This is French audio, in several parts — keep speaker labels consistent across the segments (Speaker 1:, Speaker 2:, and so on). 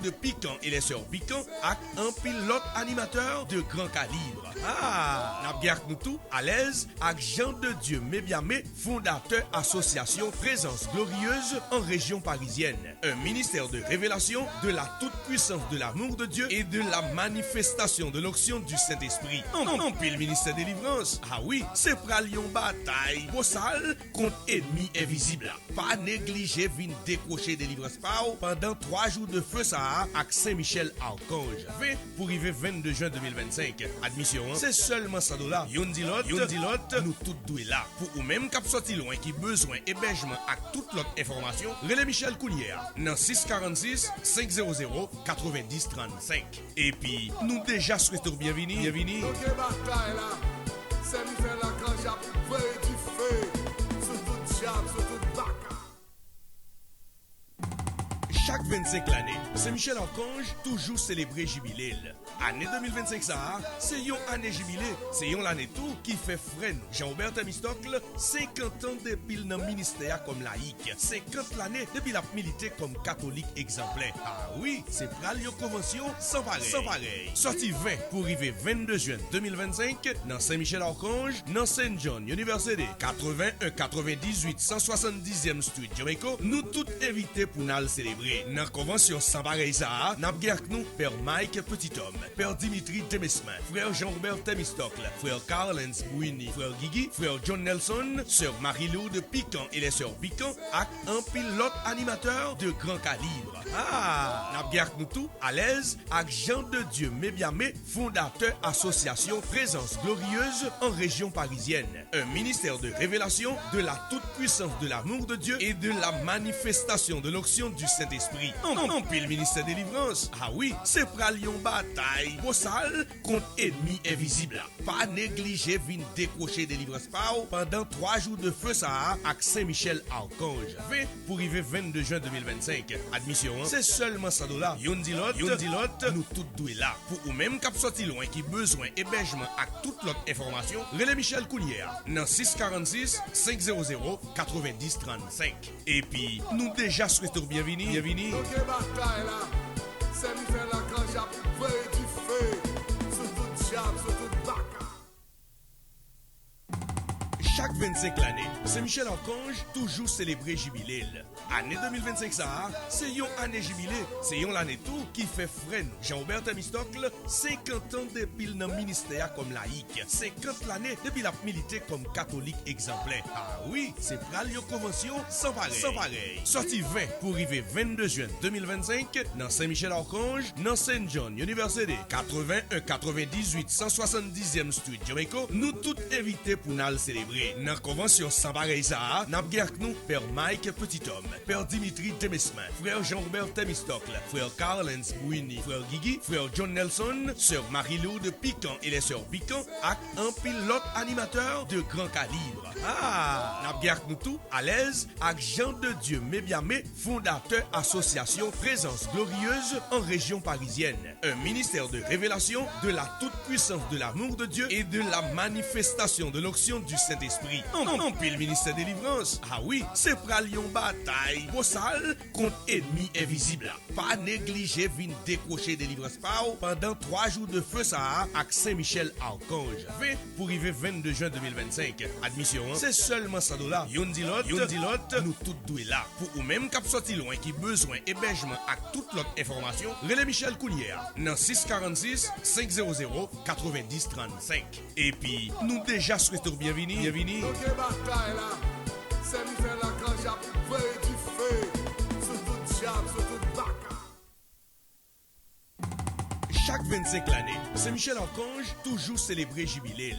Speaker 1: de Piquant et les sœurs Piquant avec un pilote animateur de grand calibre. N'a bien nous tout à l'aise avec Jean de Dieu Mébiamé, fondateur association Présence Glorieuse en région parisienne. Un ministère de révélation de la toute-puissance de l'amour de Dieu et de la manifestation de l'onction du Saint-Esprit. En pile ministère délivrance. Ah oui, c'est pralion bataille. Bossal contre ennemi invisible. Pas négliger vin décrocher délivrance pendant 3 jours de feu ça avec Saint-Michel Archange. Fait pour arriver 22 juin 2025. Admission, c'est seulement $100. Yon dilot, nous tout doués là. Pour ou même cap sorti loin qui besoin hébergement à toute l'autre information, relais Michel Counière dans 646 500 90 35. Et puis, nous déjà souhaitons bienvenue.
Speaker 2: Ok, bataille là. Saint-Michel Archange a fait du feu sur toute diable, sur toute baka.
Speaker 1: Chaque 25 l'année, Saint-Michel Archange toujours célébré jubilé. Année 2025 ça, c'est une année jubilé, c'est une l'année tout qui fait freine. Jean-Robert Temistocle, 50 ans depuis le ministère comme laïque, 50 l'année depuis la milité comme catholique exemplaire. Ah oui, c'est pral une convention sans pareil. Sorti 20 pour arriver 22 juin 2025 dans Saint-Michel Archange, dans Saint John University, 81 98 170e Street, Jamaica, nous tous invités pour nous célébrer. Dans la convention sans pareil ça, nous avons nous Père Mike Petithomme, Père Dimitri Demesmin, Frère Jean-Robert Temistocle, Frère Carlens Bouini, Frère Guigui, Frère John Nelson, Sœur Marie-Lou de Piquant et les Sœurs Piquant, avec un pilote animateur de grand calibre. Nous avons nous tout à l'aise avec Jean de Dieu Mébiamé, fondateur association Présence Glorieuse en région parisienne. Un ministère de révélation de la toute-puissance de l'amour de Dieu et de la manifestation de l'onction du Saint-Esprit. En pile ministère délivrance. Ah oui, c'est pralion bataille. Bossal contre ennemi invisible. Pas négliger vin décrocher délivrance pendant 3 jours de feu ça avec Saint-Michel Archange. Fait pour arriver 22 juin 2025. Admission, c'est seulement $100. Yon dilot, nous tout doués là. Pour ou même cap sorti loin qui besoin hébergement à toute l'autre information, relais Michel Counière dans 646 500 90 35. Et puis, nous déjà souhaitons bienvenue.
Speaker 2: Ok, bataille là. Saint-Michel Archange a fait du feu sur toute diable, sur toute baka.
Speaker 1: Chaque 25 l'année, Saint-Michel Archange toujours célébré jubilé. Année 2025 ça, c'est une année jubilé, c'est une l'année tout qui fait freine. Jean-Robert Temistocle, 50 ans depuis le ministère comme laïque, 50 l'année depuis la milité comme catholique exemplaire. Ah oui, c'est pral une convention sans pareil. Sorti 20 pour arriver 22 juin 2025 dans Saint-Michel Archange, dans Saint John University, 81 98 170e Street, Jamaica, nous tous invités pour nous célébrer. Dans la convention sans pareil ça, nous avons nous Père Mike Petithomme, Père Dimitri Demesmin, Frère Jean-Robert Temistocle, Frère Carlens Bouini, Frère Guigui, Frère John Nelson, Sœur Marie-Lou de Piquant et les Sœurs Piquant, avec un pilote animateur de grand calibre. Nous bien nous tout à l'aise avec Jean de Dieu Mébiamé, fondateur association Présence Glorieuse en région parisienne. Un ministère de révélation de la toute-puissance de l'amour de Dieu et de la manifestation de l'onction du Saint-Esprit. En pile ministère délivrance. Ah oui, c'est pralion bataille. Bossal contre ennemi invisible. Pas négliger vin décrocher délivrance pendant 3 jours de feu ça avec Saint-Michel Archange. Fait pour arriver 22 juin 2025. Admission, c'est seulement $100. Yon dilot, nous tout doués là. Pour ou même cap sorti loin qui besoin hébergement à toute l'autre information, relais Michel Counière dans 646 500 90 35. Et puis, nous déjà souhaitons bienvenue.
Speaker 2: Ok, bataille là. Saint-Michel Archange a fait du feu sur toute diable, sur toute baka.
Speaker 1: Chaque 25 l'année, Saint-Michel Archange toujours célébré jubilé.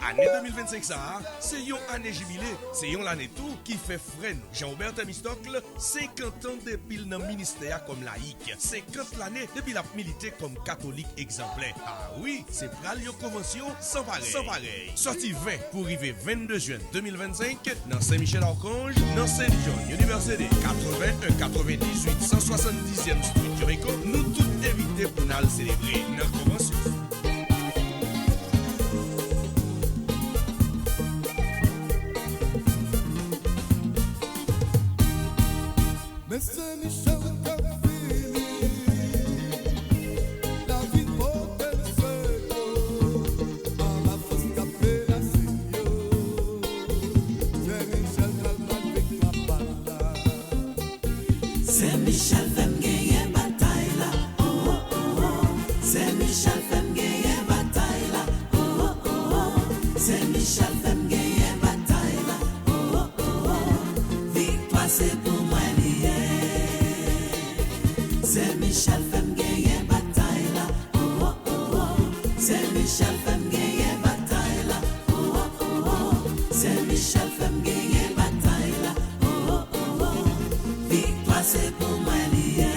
Speaker 1: Année 2025 ça, c'est une année jubilé, c'est une l'année tout qui fait freine. Jean-Robert Temistocle, 50 ans depuis le ministère comme laïque, 50 l'année depuis la milité comme catholique exemplaire. Ah oui, c'est pral une convention sans pareil. Sorti 20 pour arriver 22 juin 2025 dans Saint-Michel Archange, dans Saint John University, 81 98 170e Street, Jamaica, nous tous invités pour nous célébrer notre convention.
Speaker 2: Mais Saint-Michel a fini.
Speaker 3: Michel femme gagner bataille là. Oh oh oh oh. C'est Michel femme gagner bataille là. Oh oh oh oh. C'est Michel femme gagner bataille là. Oh oh oh oh. Victoire c'est pour moi lié.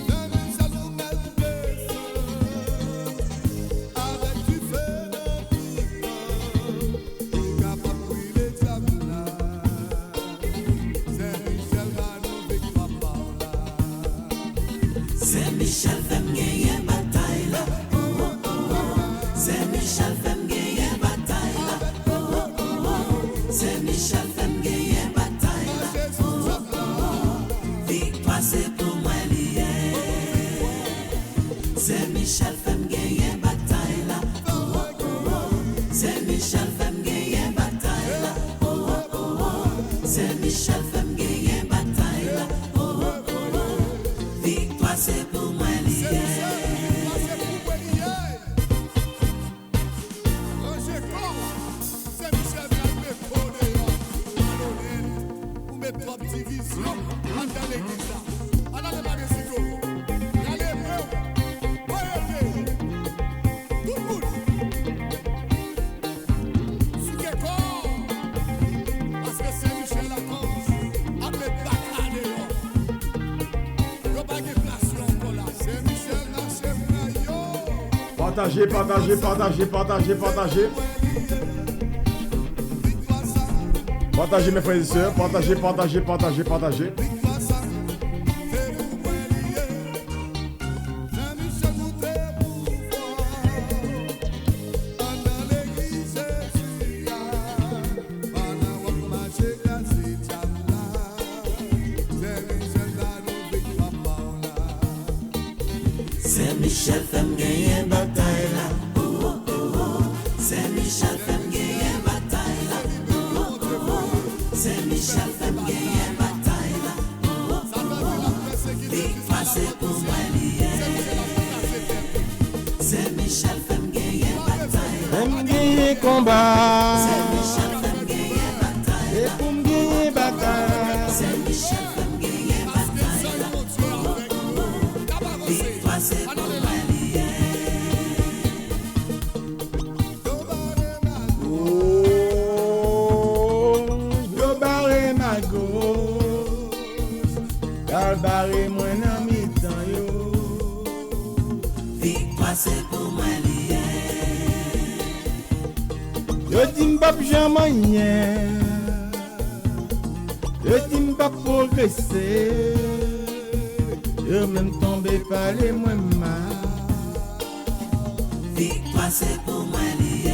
Speaker 3: C'est Michel femme gagner bataille là. Oh oh oh oh. C'est Michel femme gagner bataille là. Oh oh oh oh. C'est Michel femme gagner bataille là. Oh oh oh oh. Victoire c'est pour moi lié. C'est Michel femme gagner bataille là. Oh oh oh oh. C'est Michel femme gagner bataille là. Oh oh oh oh. C'est Michel femme gagner bataille là. Oh oh oh oh. Victoire c'est pour moi lié.
Speaker 4: Partagez, partagez, partagez, partagez, partagez. Partagez mes frères et sœurs, partagez, partagez, partagez, partagez.
Speaker 3: C'est Michel femme gagner bataille là. Oh oh oh oh. C'est Michel femme gagner bataille là. Oh oh oh oh. C'est Michel femme gagner bataille là. Oh oh oh oh. Victoire c'est pour moi lié. C'est Michel femme gagner bataille là.
Speaker 4: Femme gagner combat.
Speaker 3: C'est Michel femme gagner bataille
Speaker 4: Et
Speaker 3: là.
Speaker 4: pour me gagner bataille.
Speaker 3: C'est Michel femme gagner bataille là. Oh oh oh oh. Victoire c'est pour moi lié.
Speaker 4: Yo barre ma gauche, car barre moi nan mi tan yo.
Speaker 3: Victoire c'est pour moi lié.
Speaker 4: Yo di m'pap jamais rien, yo di m'pap progresser, yo même tomber par les moins mal.
Speaker 3: Victoire c'est pour moi lié.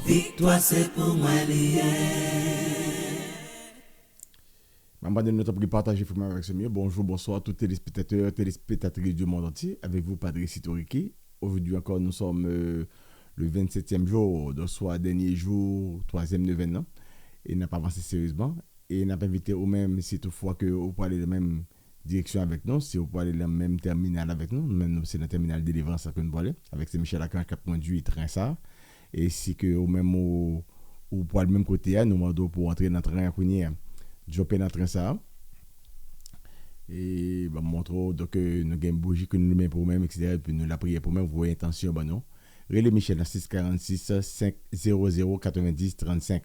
Speaker 3: Victoire c'est pour moi lié.
Speaker 4: Maman de notre pour partager avec ce mieux. Bonjour, bonsoir à tous les téléspectateurs, téléspectatrices du monde entier. Avec vous, Padre Sitoriki. Aujourd'hui encore, nous sommes le 27e jour, de soit dernier jour, 3e événement. Et n'a pas avancé sérieusement. Et n'a pas invité au même, si toutefois que vous pouvez aller dans la même direction avec nous, si vous pouvez aller dans le même terminal avec nous, même c'est le terminal de délivrance que nous pouvons aller, avec Saint-Michel à 4.8 train ça. Et si que au même ou pour le même côté, nous demandons pour entrer dans le train à Kounier, jumper dans le train ça. Et bah montre donc nous avons une bougie que nous mettons pour nous-mêmes, etc. Et puis nous la prière pour nous-mêmes, vous voyez intention, bah non. Relais Michel à 646 500 90 35.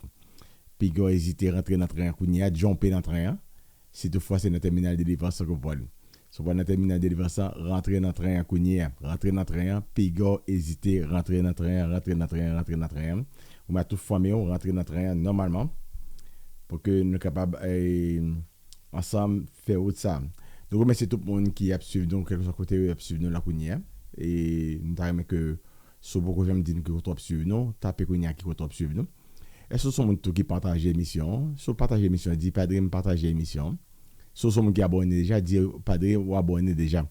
Speaker 4: Puis go hésiter rentrer dans le train à Kounier, jumper dans le train. Si toutefois c'est notre terminal de délivrance que vous pouvez aller. Si vous dans le terminal de délivrance, rentrer dans le train à Kounier, rentrer dans le train, puis go hésiter rentrer dans le train, rentrer dans le train, rentrer dans le train. Vous mettez tout famille, rentrer dans le train normalement pour que nous soyons capables ensemble faire autre ça. Donc remercie tout le monde qui a suivi donc quelque chose côté a suivi nous la Kounier et nous t'aimer que sur beaucoup j'aime dire que vous trop suivre nous, taper Kounier qui vous trop suivre nous. Et ce sont tout qui partage l'émission, sur partager l'émission, dit Padre me partager l'émission. Ce sont qui abonné déjà, dit Padre ou abonné déjà.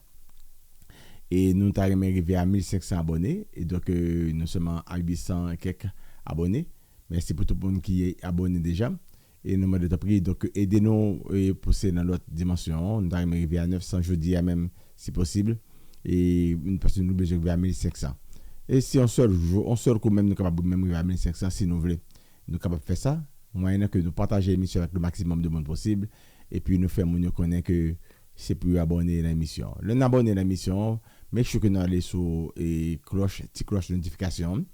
Speaker 4: Et nous t'aimer arrivé à 1500 abonnés et donc nous sommes à 800 quelques abonnés. Merci pour tout le monde qui est abonné déjà. Et nous demandons de prier. Donc, aidez-nous et pousser dans l'autre dimension. Nous allons arriver à 900 jeudi, à même, si possible. Et une personne nous besoin à 1500. Et si on seul coup même, nous sommes capables de même arriver à 1500 si nous voulons. Nous sommes capables de faire ça. Moyen que nous partageons l'émission avec le maximum de monde possible. Et puis, nous faisons nous connaître que c'est pour abonner à l'émission. Le abonner à l'émission, mais je suis que nous allons sur petite cloche de notification.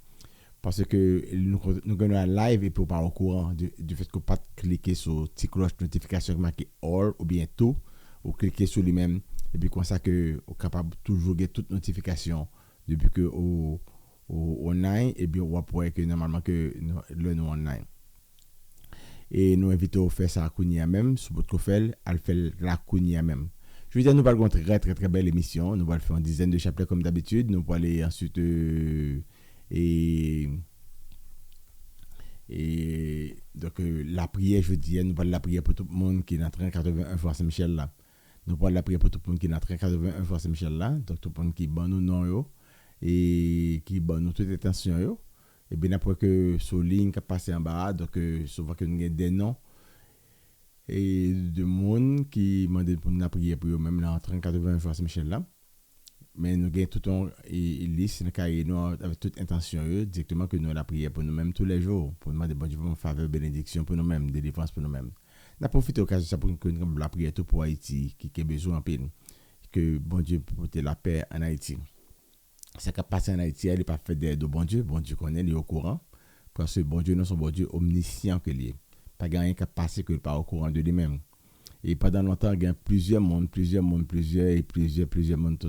Speaker 4: Parce que nous avons un live et pour pas au courant du fait que pas cliquer sur petite cloche de notification qui marque all ou bien tout, ou cliquer sur lui-même. Et puis comme ça que vous êtes capable de toujours get toute notification depuis que au online. Et bien on va pouvoir que normalement que nous online. Et nous invitons à faire ça à Kounia même, sur votre profil, à le faire la Kounia même. Je veux dire, nous allons faire une très très très belle émission. Nous allons faire une dizaine de chapelets comme d'habitude. Nous allons aller ensuite et donc la prière, je veux dire, nous allons la prière pour tout le monde qui est dans 31 fois Saint-Michel là. Nous allons la prière pour tout le monde qui est dans 81 fois Saint-Michel là. Donc tout le monde qui bat nous non et qui bat nous toute attention yo. Et bien après que sur ligne qui passe en bas, donc souvent que nous avons des noms et de monde qui demandent pour nous prier pour eux même là en 80 fois Saint-Michel là. Mais nous avons tout un liste avec toute intention directement que nous la prière pour nous-mêmes tous les jours pour demander bon Dieu faveur bénédiction pour nous-mêmes délivrance pour nous-mêmes. N'a profité occasion ça pour que nous la prière tout pour Haïti qui a besoin en peine que bon Dieu porte la paix en Haïti. Ça qui passe en Haïti, elle n'est pas fait de bon Dieu connaît, il est au courant. Parce que bon Dieu, nous sommes bon Dieu omniscient que lui. Pas rien qui a passé que pas au courant de lui-même. Et pendant longtemps, il y a plusieurs mondes tout le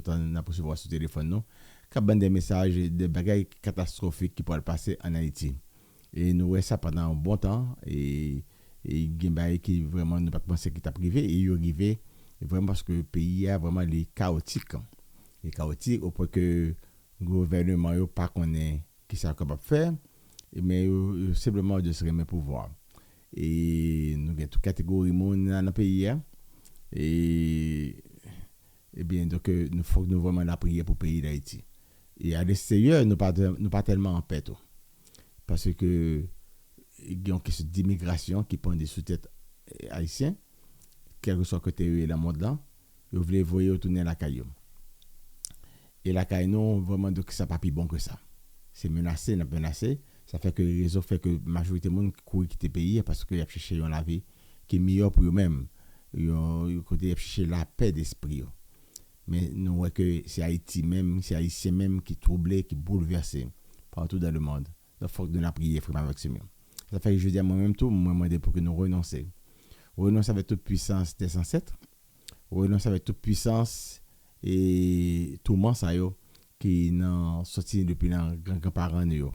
Speaker 4: temps, on a pu recevoir sur téléphone, non? Qui a des messages, des bagages catastrophiques qui pourraient passer en Haïti. Et nous voyons ça pendant un bon temps. Et il y a des bagages qui vraiment ne pas penser qu'il t'a privé. Et il est arrivé vraiment parce que le pays a vraiment les chaotiques. Les chaotiques au point que le gouvernement n'a pas connaît qui ça capable de faire, mais simplement de se remettre pouvoir. Et nous avons toute catégorie de monde dans le pays. Et bien, donc, nous faut que nous vraiment la prière pour le pays d'Haïti. Et à l'extérieur, nous pas tellement en paix. Parce que il y a une question d'immigration qui prend des sous-têtes haïtiens, quel que soit côté de la monde là, ils veulent voyer retourner la caillou. Et la caillou, non, vraiment, donc, ça pas plus bon que ça. C'est menacé. Ça fait que le réseau fait que la majorité des gens courent quitter le pays parce qu'ils ont cherché la vie qui est meilleure pour eux-mêmes. Ils ont cherché la paix d'esprit. Mais nous voyons que c'est Haïti même, c'est Haïtien même qui est troublé, qui est bouleversé partout dans le monde. Donc il faut que nous la prions vraiment avec ce même. Ça fait que je dis à moi-même tout, moi demander pour que nous renoncions. Renoncer avec toute puissance des ancêtres. Renoncer avec toute puissance et tout le monde qui n'ont sorti depuis les grands-parents nous.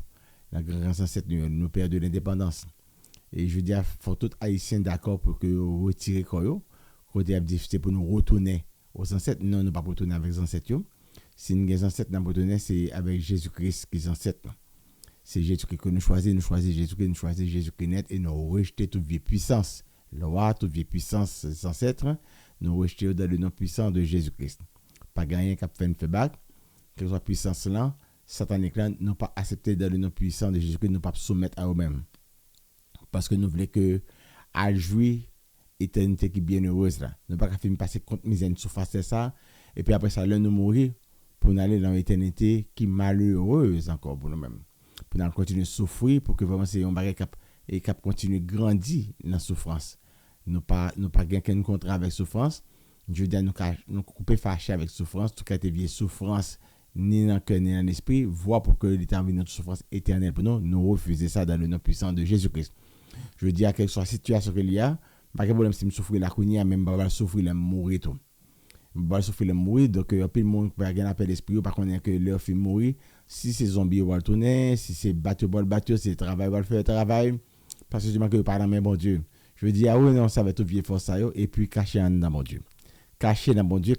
Speaker 4: La grande ancêtre nous père de l'indépendance. Et je veux dire, il faut tout Haïtien d'accord pour que vous retirez quoi. Côté difficile pour nous retourner aux ancêtres. Non, nous pas retourner avec les ancêtres. Si nous les ancêtres nous retourner, c'est avec Jésus-Christ qui est ancêtre. C'est Jésus-Christ que nous choisissons Jésus-Christ, nous choisissons Jésus-Christ net et nous rejetons toute vieille puissance. Loi, toute vieille puissance des ancêtres, nous rejetons dans le nom puissant de Jésus-Christ. Pas gagner qu'à faire une feedback, que soit puissance là. Satanique là, nous pas accepter dans le nom puissant de Jésus-Christ, nous pas soumettre à eux-mêmes. Parce que nous voulons que à jouir éternité qui est bien heureuse là. Nous pas faire passer contre misère une surface de ça et puis après ça là nous mourir pour aller dans l'éternité qui est malheureuse encore pour nous-mêmes. Pour nous continuer à souffrir pour que vraiment c'est un bagage et cap continuer grandir dans la souffrance. Nous pas gagner qu'un contrat avec souffrance. Je veux dire nous couper fâché avec souffrance, tout cas tes vieilles souffrances ni dans le cœur ni dans l'esprit, voir pour que l'état vienne notre souffrance éternelle pour nous, nous refuser ça dans le nom puissant de Jésus-Christ. Je veux dire, quelle soit la situation qu'il y a, pas de problème si je souffre la counia, même pas souffrir le mourir tout. Pas souffrir le mourir, donc puis le monde va gagner appel d'esprit, par contre que leur film mourir, si c'est zombie va tourner, si c'est battu si c'est travail va faire travail, parce que je manque pas dans mes bon Dieu. Je veux dire, ah oui non, ça va tout vieux force ça et puis cacher dans mon Dieu. Cacher dans mon Dieu,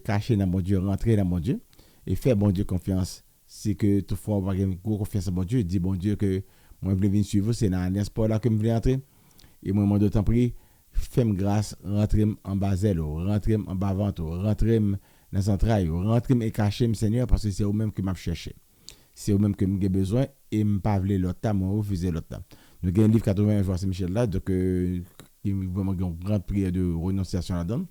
Speaker 4: rentrer dans mon Dieu. Et faire bon Dieu confiance. C'est que toutefois, on va avoir confiance en bon Dieu. Dit bon Dieu que moi, je veux venir suivre. C'est dans l'espoir là que je veux entrer. Et moi, d'autant prie, fais-moi grâce, rentrez en bas zèle, rentrez en bas ventre, rentrez dans les entrailles, rentrez et cachez, Seigneur, parce que c'est vous-même que je cherché. C'est vous-même que j'ai besoin et je ne pas l'autre temps, moi, refuser l'autre temps. Nous avons un livre 81 fois Saint-Michel là, donc qui est vraiment une grande prière de renonciation là-dedans.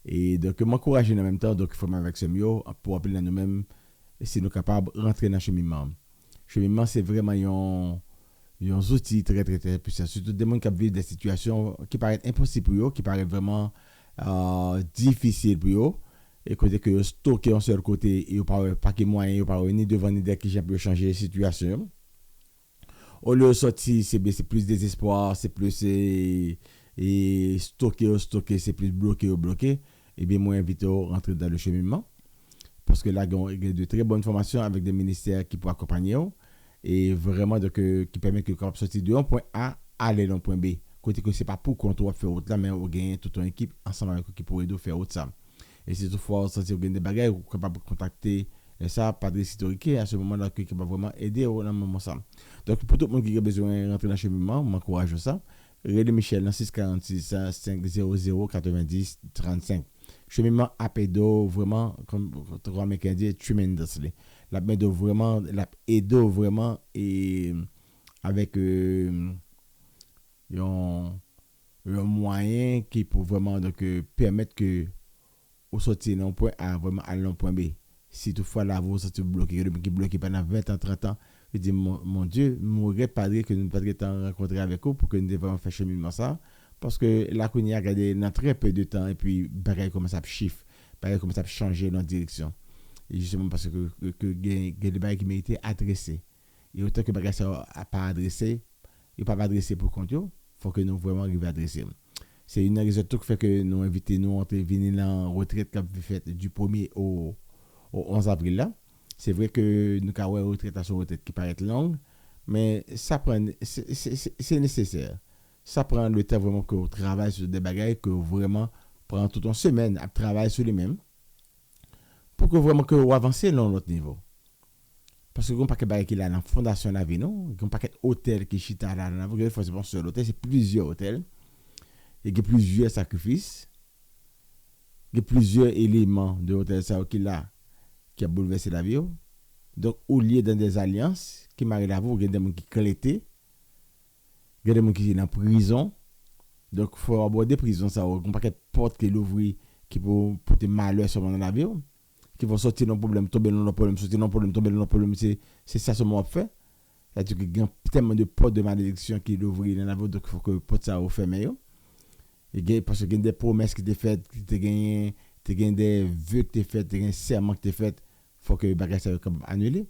Speaker 4: Et donc, m'encourager en même temps, donc il faut avec ce mieux pour appeler à nous-mêmes si nous sommes capables de rentrer dans le cheminement. Le cheminement, c'est vraiment un outil très, très, très puissant. Surtout des gens qui vivent des situations qui paraissent impossibles pour eux, qui paraissent vraiment difficiles pour eux. Et côté que stocker en seul côté, et pas de moyens, il pas ni devant ni derrière qui peut changer la situation. Au lieu de sortir, c'est plus désespoir, c'est plus et stocker, c'est plus bloqué. Et bien, moi, invite à rentrer dans le cheminement. Parce que là, il y a de très bonnes formations avec des ministères qui peuvent accompagner. Et vraiment, donc, qui permettent que quand on sortir de un point A, aller dans un point B. Côté que ce n'est pas pour qu'on doit faire autre là, mais on gagne toute une équipe ensemble avec qui pourrait faire autre ça. Et si toutefois, si vous avez des bagages, vous êtes capable de contacter ça, Padre Sitorique, à ce moment-là, qui va vraiment aider dans le moment ça. Donc, pour tout le monde qui a besoin de rentrer dans le cheminement, je m'encourage ça. Relais Michel dans 646 500 90 35. Cheminement Apédo, vraiment, comme votre américain dit, tremendously. La aide vraiment et avec un moyen qui peut vraiment donc, permettre que vous sortiez d'un point A vraiment à un point B. Si toutefois là vous sortez bloqué pendant 20 ans, 30 ans, je dis mon Dieu, m'aurait padre que nous ne pas temps rencontrer avec vous pour que nous devions faire cheminement ça. Parce que là, qu'on y a regardé dans très peu de temps, et puis, bagaille commence à chiffre, bagaille commence à changer dans la direction. Et justement parce que il y a des bagailles qui méritent adressés. Et autant que bagaille ça n'a pas adressé, il pas adressé pour compte, il faut que nous vraiment arrivions à adresser. C'est une raison qui fait que nous invitons nous à venir dans la retraite qui a été faite du 1er au 11 avril là. C'est vrai que nous avons une retraite à son retraite qui paraît longue, mais ça prend, c'est nécessaire. Ça prend le temps vraiment que vous travaillez sur des bagages, que vous vraiment prenez toute une semaine à travailler sur les mêmes, pour que vraiment que vous avancez dans l'autre niveau. Parce que vous n'avez pas que bagages qui est là dans la fondation de la vie, non? Vous n'avez pas d'hôtel qui est là dans la vie. Vous n'avez pas seul hôtel, c'est plusieurs hôtels. Il y a plusieurs sacrifices. Il y a plusieurs éléments de l'hôtel qui a bouleversé la vie. Donc, au lieu dans des alliances qui marient la vie, il y a des gens qui clétaient. Il y a des gens qui sont en prison. Donc, il faut aborder prison. Il n'y a pas de porte qui l'ouvre qui peut porter malheur sur mon avion. Qui vont sortir dans le problème, tomber dans le problème, sortir dans le problème, tomber dans le problème. C'est ça ce qu'on fait. C'est-à-dire qu'il y a tellement de portes de malédiction qui l'ouvrent dans l'avion. Donc, il faut que la porte soit fermée. Parce qu'il y a des promesses qui sont faites, il y a des vœux qui sont faits, il y a des serments qui sont faits. Il faut que les bagages soient annulés.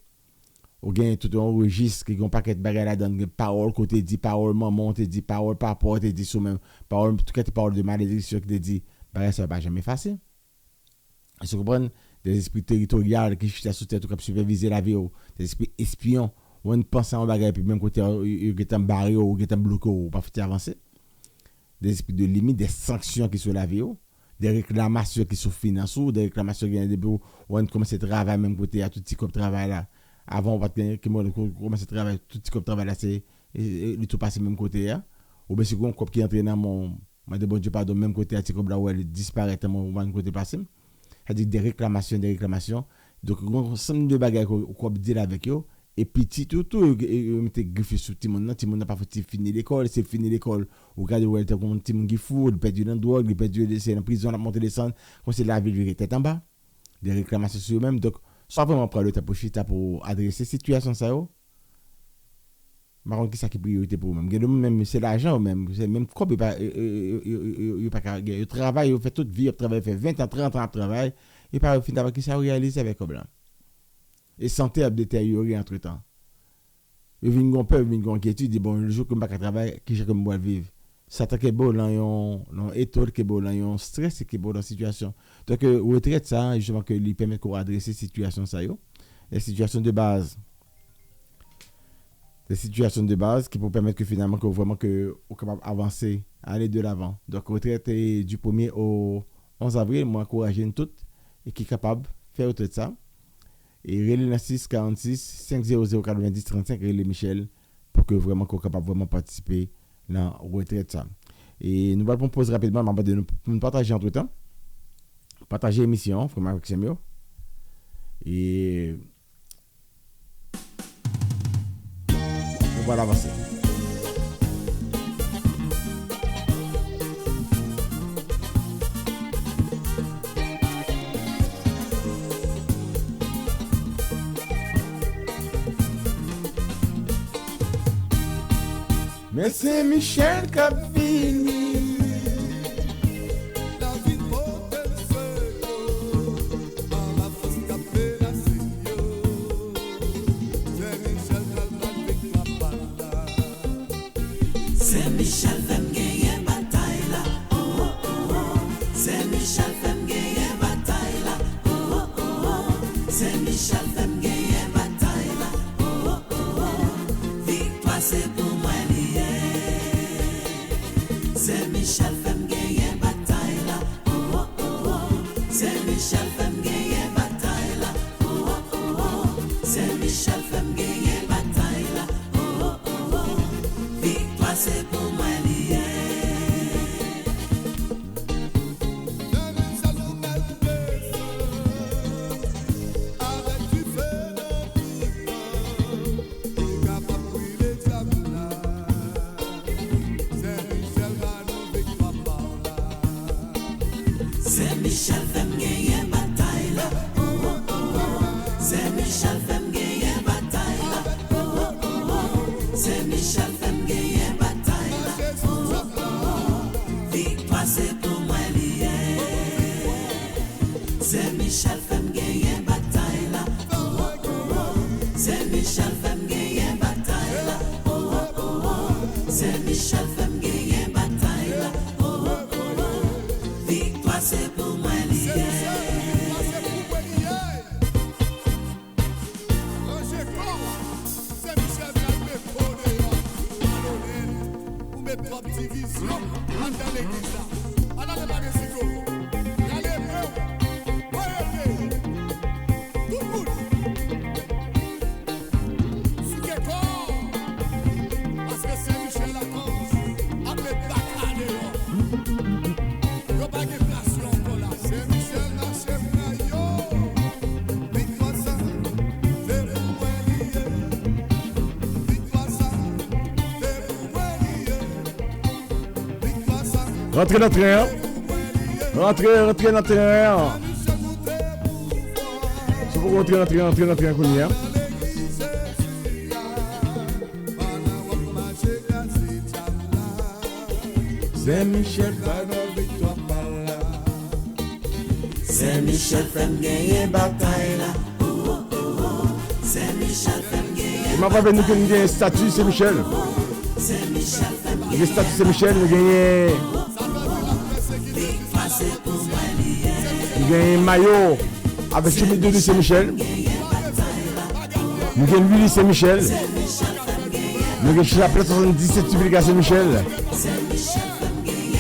Speaker 4: Il y a tout un registre qui a un paquet de bagages là-dedans, des paroles côté dit, paroles maman, te dit, paroles papa, te dit sous-même, paroles, tout cas, des paroles de malédiction qui te dit, bagages ça ne va pas jamais effacer. Vous comprenez? Des esprits territoriaux qui sont sous terre, tout cas, superviser la vie, des esprits espions, on pense à un bagage, puis même côté, ils sont barrés ou ils sont bloqués ou pas fait avancer. Des esprits de limite, des sanctions qui sont la vie, des réclamations qui sont financées, des réclamations qui sont on commence à travailler même côté à tout petit comme travail là. Avant on va commencer à travailler tout petit comme travail là, c'est tout passer même côté là. Ou bien si on cop qui entre dans mon de bon Dieu pardon même côté à petit comme là où elle disparaît tellement on côté passer. C'est-à-dire des réclamations. Donc on ensemble de bagages qu'on dire avec eux. Et puis tout mettez griffé sur tout le monde n'a pas fait finir l'école, c'est fini l'école ou regardez où était comme tout monde qui fou, il perdu dans drogue, il perdu dans prison, la montée descendre, comme c'est la ville tête en bas, des réclamations sur eux-mêmes. Donc soit vraiment prendre le temps pour adresser situation ça yo. Marron qui ça qui priorité pour même c'est l'argent même, c'est même comme il pas il travaille, il fait toute vie, il travaille fait 20 ans, 30 ans de travail, et pas finalement qui ça réaliser avec comme là. Et santé a détérioré entre temps. Il vient gon peur, il vient gon inquiétude, dit bon le jour que je vais travailler, qui je vais vivre. Ça t'a que bon dans un état que bon dans un stress qui bon dans situation. Donc retraite ça justement que lui permet qu'on adresser situation ça yo. Les situations de base. Des situations de base qui peuvent permettre que finalement que vraiment que on capable avancer, aller de l'avant. Donc retraite du 1er au 11 avril, moi encourager toutes et qui est capable de faire retraite ça. Et relais dans 646 500 90 35 relais Michel pour que vraiment qu'on capable vraiment participer dans retraite ça. Et nous allons poser rapidement de nous partager entre temps. Partager l'émission vraiment avec Samuel. Et on va l'avancer. Mais c'est Michel qui a fini.
Speaker 2: La vie porte le feu, en la force capée la Seigneur. C'est Michel Calman avec la banda.
Speaker 3: C'est Michel femme gagner bataille là. Oh oh oh oh. C'est Michel femme gagner bataille là. Oh oh oh oh. C'est Michel femme gagner bataille là. Oh oh oh oh. Victoire c'est pour moi lié. C'est Michel femme gagner bataille là. Oh oh oh oh. C'est Michel femme gagner bataille là. Oh oh oh oh. C'est Michel femme gagner bataille là. Oh oh oh oh. Victoire c'est pour moi lié. C'est Michel femme gagner bataille là. Oh oh oh oh. C'est Michel femme gagner bataille là. Oh oh oh oh. C'est Michel femme gagner bataille là. Oh oh oh oh. Victoire c'est pour moi lié. C'est Michel femme gagner bataille là. Oh oh oh oh. C'est Michel femme gagner bataille là. Oh oh oh oh. C'est Michel femme gagner bataille là. Oh oh oh oh. Victoire c'est pour moi lié.
Speaker 4: Rentrez dans le train. Rentrez dans le train. Si vous rentrez dans le train, Kounia. C'est Michel victoire par là.
Speaker 3: C'est Michel femme gagner bataille là. Oh oh oh oh. C'est Michel femme gagner.
Speaker 4: Il m'a pas venu que nous gagnons statut, c'est Michel.
Speaker 3: C'est Michel femme
Speaker 4: Le
Speaker 3: gagner.
Speaker 4: statut, c'est Michel. Nous gagnons.
Speaker 3: Victoire c'est pour moi lié.
Speaker 4: Nous gagnons maillot avec chemise de lui, c'est Michel. Nous gagnons Willy, c'est Michel. Nous gagnons chapelet 77 Tubliga, c'est Michel.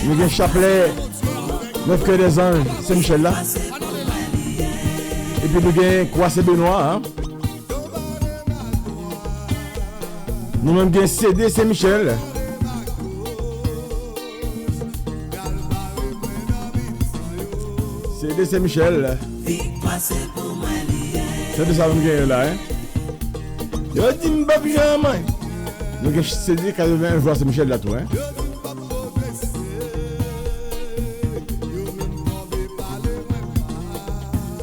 Speaker 4: Nous gagnons chapelet 9 cœurs des anges, c'est Michel là. Et puis nous gagnons Croix, c'est Benoît. Hein? Nous même gagnons CD, c'est Michel. CD, c'est Michel.
Speaker 3: Victoire c'est pour moi lié.
Speaker 4: C'est de ça que nous gagnons là. Hein? Yo dis m'ba bien, nous gagnons CD 80 joueurs, c'est Michel là tout. Hein?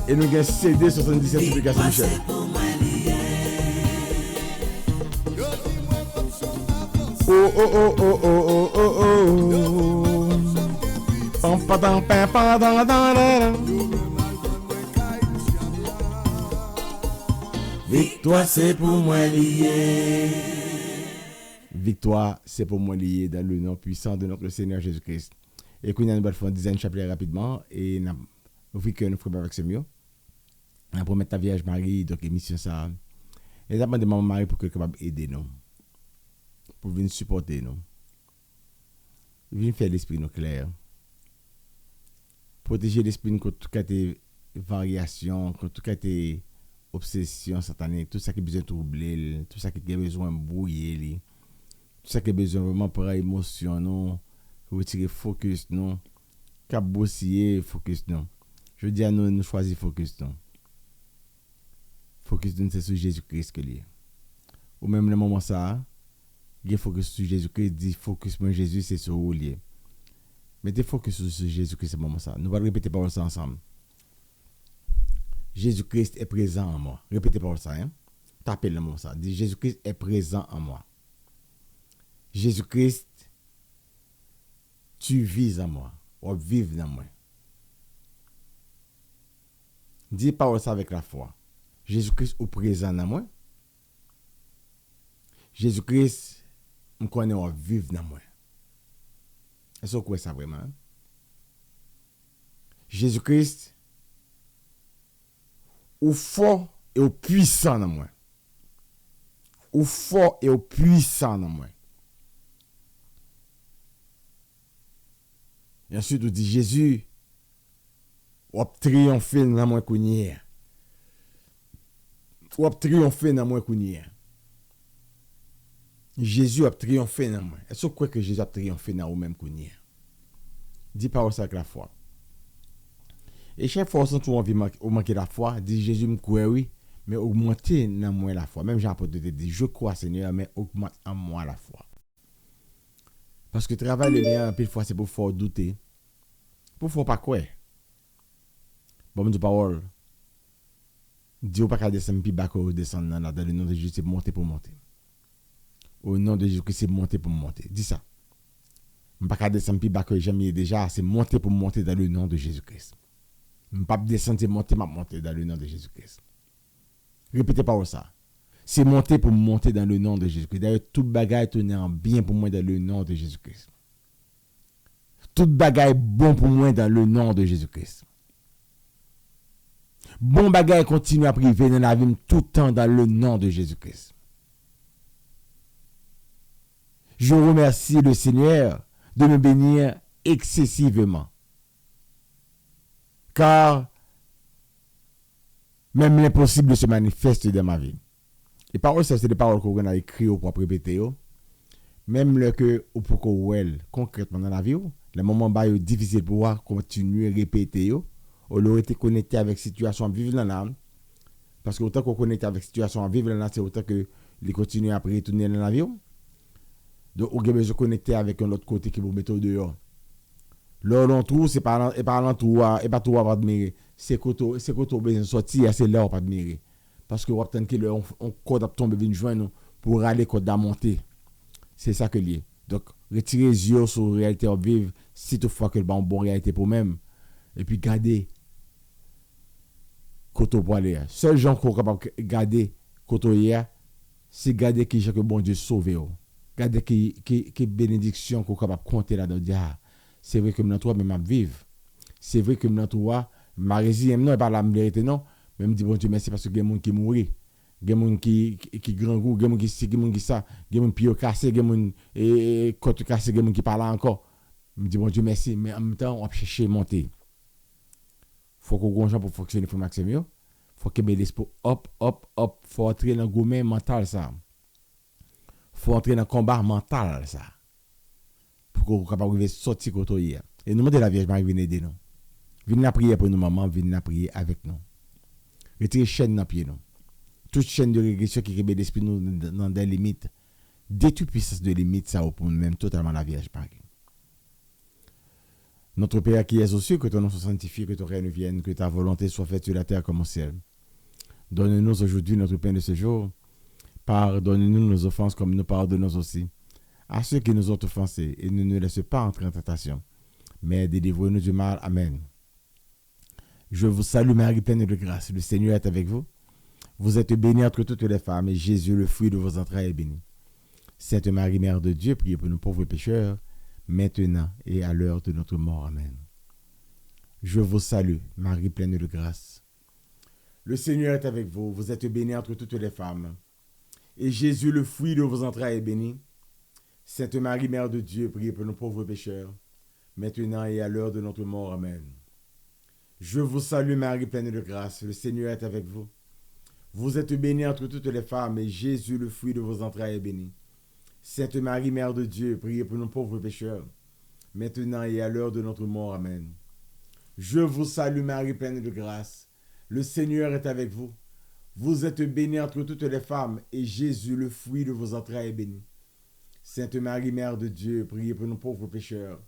Speaker 4: Et nous gagnons CD 77 Tubliga, c'est Michel. Oh oh oh oh oh oh oh oh. Pam padam pam padam da. Victoire c'est pour moi lié. Victoire c'est pour moi lié dans le nom puissant de notre Seigneur Jésus-Christ. Et qu'on a une bonne fois design chapelet rapidement et nous offrir que nous ferons avec ce mieux. On promet ta Vierge Marie donc émission ça. Et d'abord de maman Marie pour que capable aider nous. Pour venir supporter nous. Venir faire l'esprit nous clair. Protéger l'esprit contre toutes les variations, contre toutes les obsessions sataniques, tout ça qui a besoin de troubler, tout ça qui a besoin de brouiller, tout ça qui a besoin vraiment pour émotion, non, retirer focus, non, cabossiller focus, non. Je dis à nous choisir focus, non. Focus, non, c'est sur Jésus-Christ que lié. Ou même le moment ça, il focus sur Jésus-Christ, dit focus sur Jésus, c'est sur où lié. Mettez focus sur Jésus-Christ, c'est moment ça. Nous allons répéter parole ça ensemble. Jésus-Christ est présent en moi. Répétez parole ça, hein. Tapez le mot ça. Dit Jésus-Christ est présent en moi. Jésus-Christ, tu vis en moi, ou vive dans moi. Dis parole ça avec la foi. Jésus-Christ est présent dans moi. Jésus-Christ, me connaît ou vive dans moi. Est-ce que vous croyez ça vraiment? Jésus-Christ, ou fort et au puissant dans moi. Ou fort et au puissant dans moi. Et ensuite, on dit Jésus, ou triompher dans moi kounye. Ou triompher dans moi kounye. Jésus a triomphé dans moi. Est-ce que vous croyez que Jésus a triomphé dans vous-même kounye? Dis parole ça avec la foi. Et chaque fois que vous manquez la foi, dit Jésus me croit oui, mais augmentez dans moi la foi. Même Jean-Apôtre te dit, je crois Seigneur, mais augmente en moi la foi. Parce que travail le mien, pile fois, c'est pour faire douter. Pour faire pas quoi. Bon, me dit parole. Dieu pas qu'à descendre plus bas que descendre dans le nom de Jésus, c'est monter pour monter. Au nom de Jésus, c'est monter pour monter. Dis ça. Je ne pas qu'à descendre plus bas que jamais déjà, c'est monter pour monter dans le nom de Jésus-Christ. Je ne pas descendre, c'est monter dans le nom de Jésus-Christ. Répétez pas ça. C'est monter pour monter dans le nom de Jésus-Christ. D'ailleurs, toute bagaille tourne en bien pour moi dans le nom de Jésus-Christ. Toute bagaille bon pour moi dans le nom de Jésus-Christ. Bon bagaille continue à priver dans la vie tout le temps dans le nom de Jésus-Christ. Je remercie le Seigneur de me bénir excessivement. Car même l'impossible se manifeste dans ma vie. Les paroles, ça, c'est des paroles qu'on a écrites pour répéter. Même le que ou pour qu'on concrètement dans la vie, le moment où c'est difficile pour continuer à répéter, on aurait été connecté avec la situation vivre dans l'âme. Parce que autant qu'on connecte avec la situation vivre dans l'âme, c'est autant que les continuer à retourner dans la vie. Donc, on a besoin de connecter avec un autre côté qui vous met dehors. Là, on trouve, c'est pas l'entour, et pas tout à admirer. C'est quand on besoin de sortir, c'est là on pas admirer. Parce que on attend que on code tombe venir joindre pour aller code à monter. C'est ça que lié. Donc, retirez les yeux sur la réalité on vive, si toutefois que le bon réalité pour même. Et puis, gardez côté pour aller. Seul gens qui sont capables de garder côté hier, c'est garder qui que bon Dieu sauve. Garder qui bénédiction qu'on capable compter là-dedans. C'est vrai que maintenant toi même à vivre. C'est vrai que maintenant toi ma résilience non pas la vérité non, mais me dit bon Dieu merci parce que il y a des gens qui mourent. Il y a des gens qui grand goût, il y a des gens qui il y a des gens qui ça, il y a des gens qui cassé, il y a des gens et côté cassé, il y a des gens qui parlent encore. Me dit bon Dieu merci, mais en même temps on va chercher monter. Faut qu'on gonja pour fonctionner pour Maxime. Faut que l'esprit hop, faut entrer dans le gourmet mental ça. Faut entrer dans le combat mental ça. Pour qu'on soit capable de sortir côté hier. Et nous demandons la Vierge Marie venir aider nous. Venez la prier pour nous maman, venez la prier avec nous. Retirez chaîne dans pied nous. Toute chaîne de régression qui rebelle l'esprit nous dans des limites. Détruit puissance de limite ça pour nous même totalement la Vierge Marie. Notre Père qui es aux cieux, que ton nom soit sanctifié, que ton règne vienne, que ta volonté soit faite sur la terre comme au ciel. Donne-nous aujourd'hui notre pain de ce jour. Pardonne-nous nos offenses comme nous pardonnons aussi à ceux qui nous ont offensés, et ne nous laisse pas entrer en tentation, mais délivre-nous du mal. Amen. Je vous salue Marie, pleine de grâce. Le Seigneur est avec vous. Vous êtes bénie entre toutes les femmes, et Jésus, le fruit de vos entrailles, est béni. Sainte Marie, Mère de Dieu, priez pour nous pauvres pécheurs, maintenant et à l'heure de notre mort. Amen. Je vous salue, Marie, pleine de grâce. Le Seigneur est avec vous. Vous êtes bénie entre toutes les femmes, et Jésus, le fruit de vos entrailles, est béni. Sainte Marie, Mère de Dieu, priez pour nous pauvres pécheurs, maintenant et à l'heure de notre mort. Amen. Je vous salue Marie, pleine de grâce, le Seigneur est avec vous. Vous êtes bénie entre toutes les femmes, et Jésus, le fruit de vos entrailles, est béni. Sainte Marie, Mère de Dieu, priez pour nous pauvres pécheurs, maintenant et à l'heure de notre mort. Amen. Je vous salue Marie, pleine de grâce, le Seigneur est avec vous. Vous êtes bénie entre toutes les femmes, et Jésus, le fruit de vos entrailles, est béni. Sainte Marie, Mère de Dieu, priez pour nous pauvres pécheurs,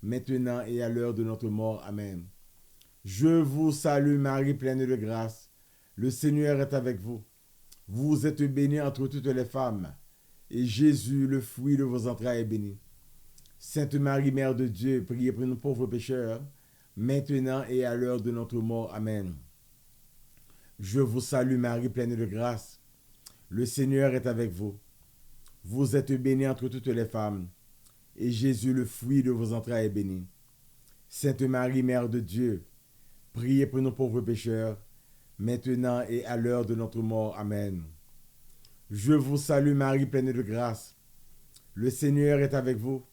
Speaker 4: maintenant et à l'heure de notre mort. Amen. Je vous salue Marie, pleine de grâce, le Seigneur est avec vous. Vous êtes bénie entre toutes les femmes, et Jésus, le fruit de vos entrailles, est béni. Sainte Marie, Mère de Dieu, priez pour nous pauvres pécheurs, maintenant et à l'heure de notre mort. Amen. Je vous salue Marie, pleine de grâce. Le Seigneur est avec vous. Vous êtes bénie entre toutes les femmes, et Jésus, le fruit de vos entrailles, est béni. Sainte Marie, Mère de Dieu, priez pour nous pauvres pécheurs, maintenant et à l'heure de notre mort. Amen. Je vous salue Marie, pleine de grâce. Le Seigneur est avec vous.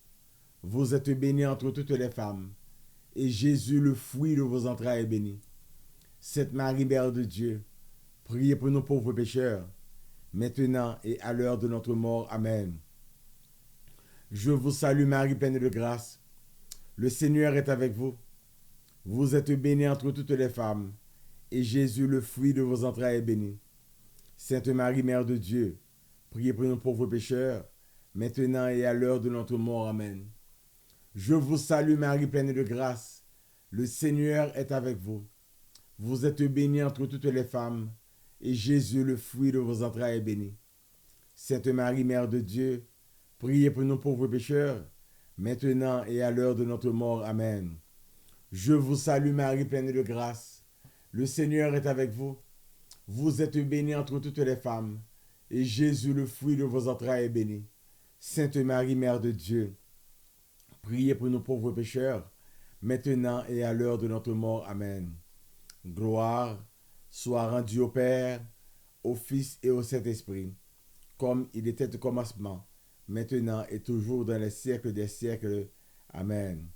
Speaker 4: Vous êtes bénie entre toutes les femmes, et Jésus, le fruit de vos entrailles, est béni. Sainte Marie, Mère de Dieu, priez pour nous pauvres pécheurs, maintenant et à l'heure de notre mort. Amen. Je vous salue Marie, pleine de grâce. Le Seigneur est avec vous. Vous êtes bénie entre toutes les femmes, et Jésus, le fruit de vos entrailles, est béni. Sainte Marie, Mère de Dieu, priez pour nous pauvres pécheurs, maintenant et à l'heure de notre mort. Amen. Je vous salue Marie, pleine de grâce. Le Seigneur est avec vous. Vous êtes bénie entre toutes les femmes, et Jésus, le fruit de vos entrailles, est béni. Sainte Marie, Mère de Dieu, priez pour nous pauvres pécheurs, maintenant et à l'heure de notre mort. Amen. Je vous salue Marie, pleine de grâce. Le Seigneur est avec vous. Vous êtes bénie entre toutes les femmes, et Jésus, le fruit de vos entrailles, est béni. Sainte Marie, Mère de Dieu, priez pour nous pauvres pécheurs, maintenant et à l'heure de notre mort. Amen. Gloire soit rendue au Père, au Fils et au Saint-Esprit, comme il était au commencement, maintenant et toujours dans les siècles des siècles. Amen.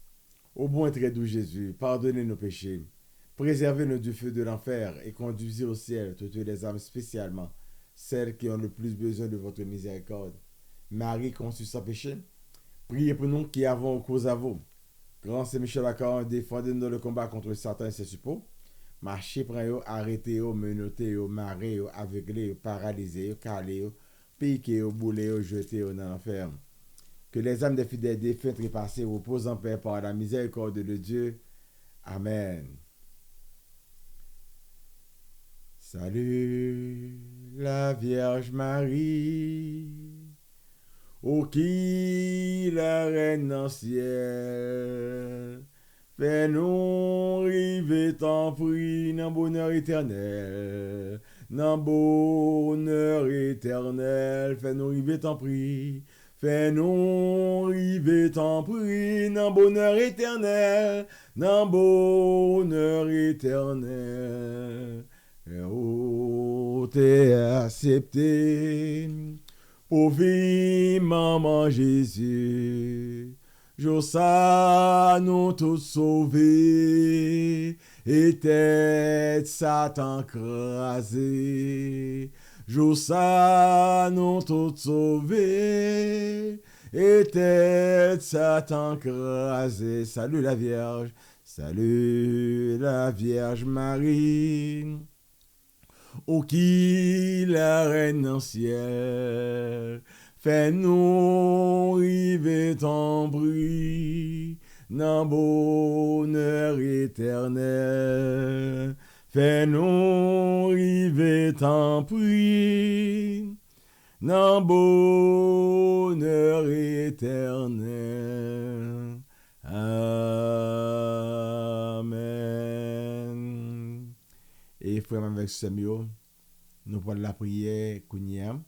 Speaker 4: Ô bon et très doux Jésus, pardonnez nos péchés, préservez-nous du feu de l'enfer et conduisez au ciel toutes les âmes, spécialement celles qui ont le plus besoin de votre miséricorde. Marie conçue sans péché, priez pour nous qui avons recours à vous. Grand Saint-Michel Archange, défendez-nous dans le combat contre Satan et ses suppôts. Marchez, prenez, arrêtez, menotez, marrez, aveuglez, paralysez, calez, piquez, boulez, jetez dans l'enfer. Que les âmes des fidèles défunts trépassés reposent en paix par la miséricorde de Dieu. Amen. Salut la Vierge Marie, ô qui la reine en ciel, fais-nous river ton prix dans bonheur éternel, dans bonheur éternel, fais-nous river ton prix. Fais-nous river ton prix dans bonheur éternel, dans bonheur éternel. Oh, t'es accepté, pauvre maman Jésus. Jossa nous tous sauvés, et tête Satan crasé. Jossa nous tous sauvés, et tête Satan crasé. Salut la Vierge Marie, ô qui la reine en ciel, fais-nous river ton bruit, dans bonheur éternel. Fais-nous river ton prix, dans bonheur éternel. Amen. Et frère avec Samuel, nous prenons la prière Kounia